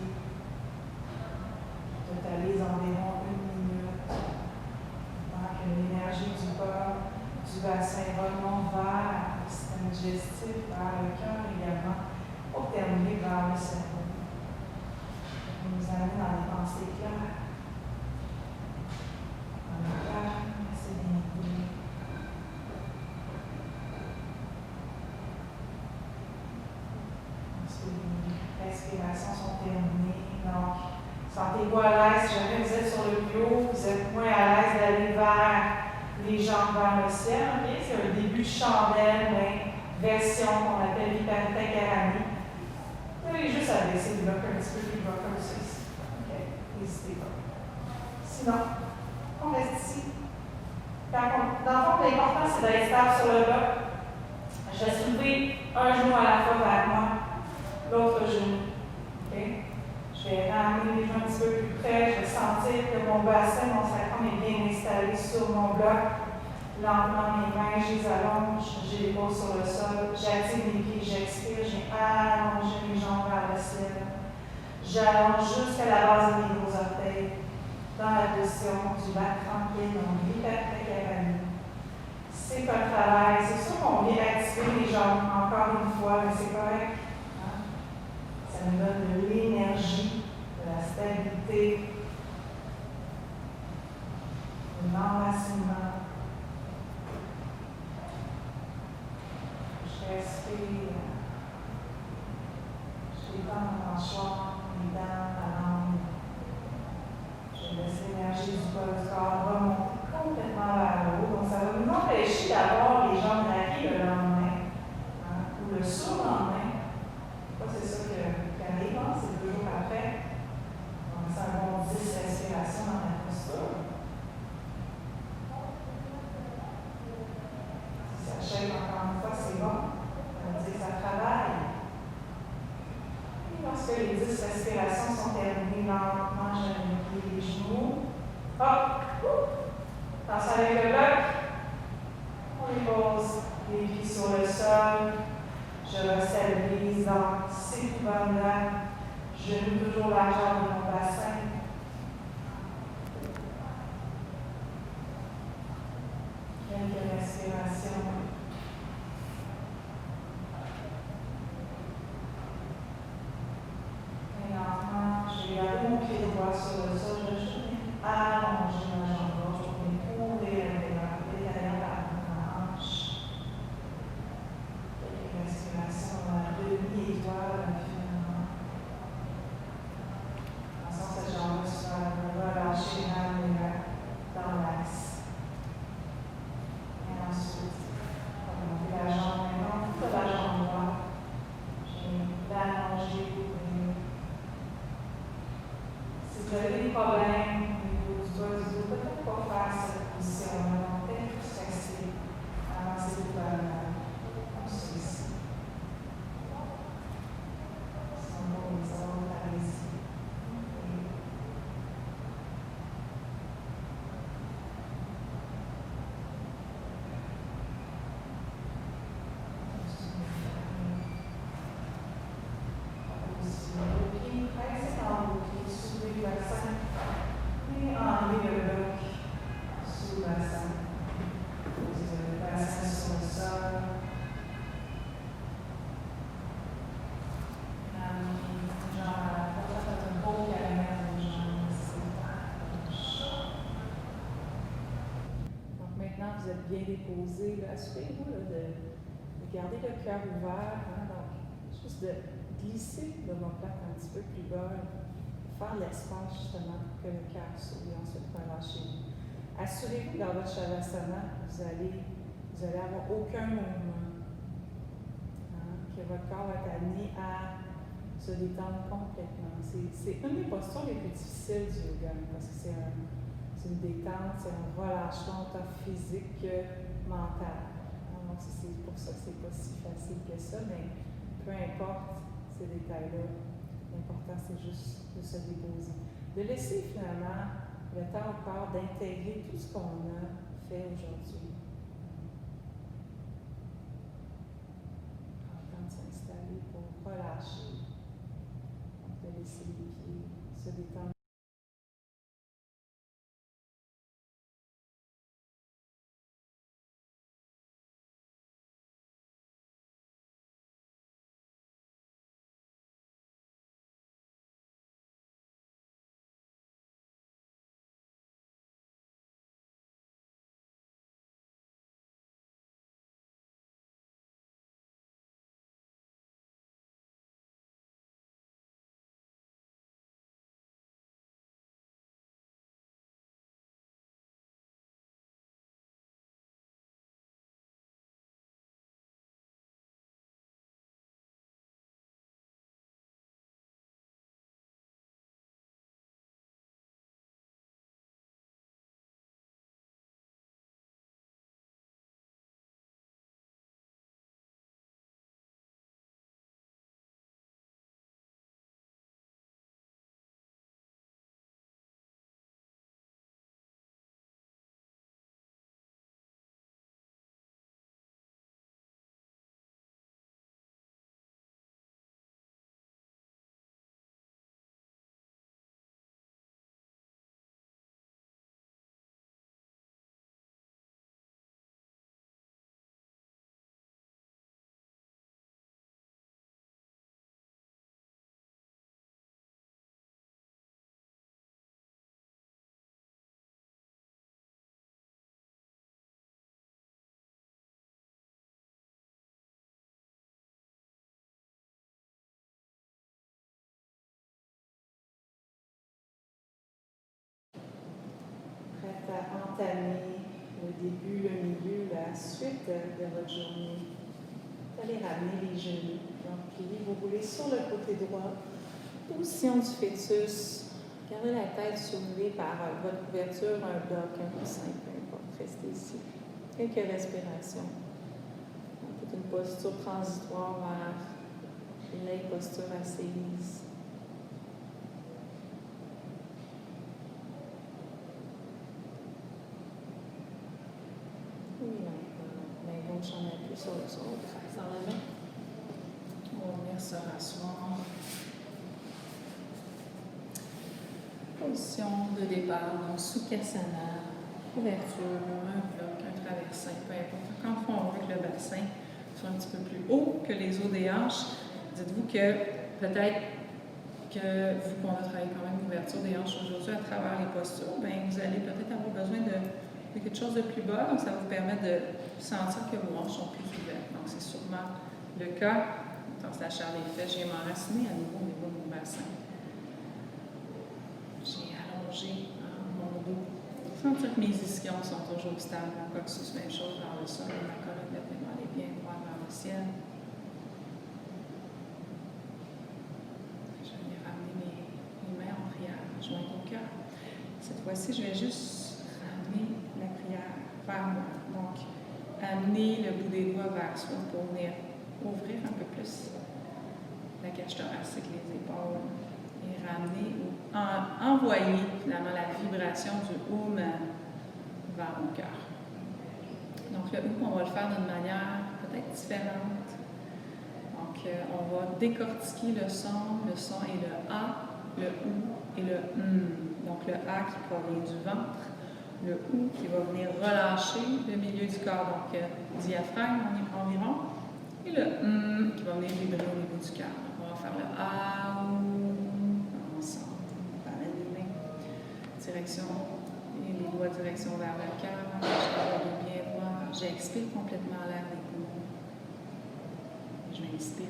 Totalise environ 1 minute. Que l'énergie du corps, du bassin remonte vers le système digestif, vers le cœur également, pour terminer vers le cerveau. On nous amène dans les pensées claires, dans le calme, la sérénité. Ensuite, les respirations sont terminées. Donc, sentez-vous à l'aise, si jamais vous êtes sur le plus haut, vous êtes moins à l'aise d'aller vers les jambes vers le ciel. Okay? C'est un début de chandelle, mais version qu'on appelle Viparita Karani. Vous allez juste à baisser le bloc un petit peu, le bloc comme ça ici. Okay? N'hésitez pas. Sinon, on reste ici. Dans le fond, l'important, c'est d'être stable sur le bloc. Je vais soulever un genou à la fois vers moi, l'autre genou. Okay? Je vais ramener les genoux un petit peu plus près. Je vais sentir que mon bassin, mon sacrum est bien installé sur mon bloc. Lentement, mes mains, je les allonge, j'ai les pose sur le sol. J'active mes pieds, j'expire, j'ai allongé mes jambes vers le ciel. J'allonge jusqu'à la base de mes gros orteils, dans la position du bac tranquille, donc Viparita Karani. C'est un travail. C'est sûr qu'on vient activer les jambes encore une fois, mais c'est correct. Ça nous donne de l'énergie, de la stabilité, de l'enracinement. Je respire. Je détends mon mâchoire, les dents, la langue. Je laisse l'énergie du bas du corps remonter complètement vers le haut. Donc, ça va nous empêcher d'avoir les jambes raquées le lendemain, ou le surlendemain. C'est ça qui arrive, c'est 2 jours après. Donc, c'est un bon 10 respirations dans la posture. Si ça chèque encore une fois, c'est bon. Ça veut dire que ça travaille. Et lorsque les 10 respirations sont terminées, lentement, je vais les genoux. Hop! Attention avec le bloc. On les pose les pieds sur le sol. Je restabilise dans Setu Bandha, genoux toujours largeur de mon bassin. Quelques respirations. Et lentement, problèmes au niveau du dos, peut-être pas faire cette position-là, peut-être plus rester, avancer le ballon, comme ceci. Si on va les autres, allez-y. Vous êtes bien déposé. Assurez-vous de garder le cœur ouvert. Hein, donc, juste de glisser le omoplate un petit peu plus bas, faire l'espace justement pour que le cœur s'ouvre et ensuite relâchez-vous. Assurez-vous dans votre shavasana, vous allez avoir aucun mouvement. Hein, que votre corps va être amené à se détendre complètement. C'est une des postures les plus difficiles du yoga parce que c'est une détente, c'est un relâchement tant physique que mental. Donc c'est pour ça que c'est pas si facile que ça, mais peu importe ces détails-là, l'important c'est juste de se déposer. De laisser finalement le temps au corps d'intégrer tout ce qu'on a fait aujourd'hui. En train de s'installer pour relâcher. Donc de laisser les pieds se détendre. À entamer le début, le milieu, la suite de votre journée. Vous allez ramener les genoux. Donc, pliez, vous roulez sur le côté droit. Position du fœtus. Gardez la tête soulevée par votre couverture, un bloc, un coussin, peu importe. Restez ici. Quelques respirations. C'est une posture transitoire vers une posture assise. Main gauche en appui sur le sol. Dans la main. On va venir se rasseoir. Position de départ, donc Sukhasana, couverture, un bloc, un traversin, peu importe. Quand on voit que le bassin soit un petit peu plus haut que les os des hanches, dites-vous que peut-être que, vu qu'on a travaillé quand même l'ouverture des hanches aujourd'hui à travers les postures, bien, vous allez peut-être avoir besoin de quelque chose de plus bas, donc ça va vous permettre de sentir que vos hanches sont plus ouvertes. Donc, c'est sûrement le cas. Donc, la chair des fesses, j'ai m'enraciné à nouveau au niveau de mon bassin. J'ai allongé mon dos. Sentir que mes ischions sont toujours stables. Mon coccyx, même chose vers le sol. Ma colonne vertébrale est bien droite vers le ciel. Je vais ramener mes mains en prière, jointes au cœur. Cette fois-ci, je vais juste ramener la prière vers moi. Donc, amener le bout des doigts vers soi pour venir ouvrir un peu plus la cage thoracique, les épaules, et ramener ou envoyer finalement la vibration du Oum vers mon cœur. Donc le Oum, on va le faire d'une manière peut-être différente. Donc on va décortiquer le son est le A, le OU et le Donc le A qui provient du ventre, le OU qui va venir relâcher le milieu du corps, donc diaphragme environ, et le qui va venir vibrer au niveau du cœur. On va faire le A, OU, ensemble. On va mettre les mains direction, et les doigts direction vers le cœur. Je vais bien voir. J'expire complètement l'air des poumons. Je vais inspirer.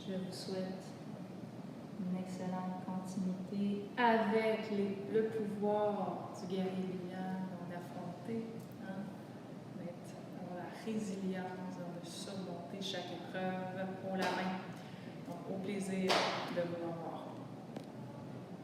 Je vous souhaite une excellente continuité avec le pouvoir du guerrier lumière d'affronter, d'avoir la résilience de surmonter chaque épreuve pour la main. Donc, au plaisir de vous revoir.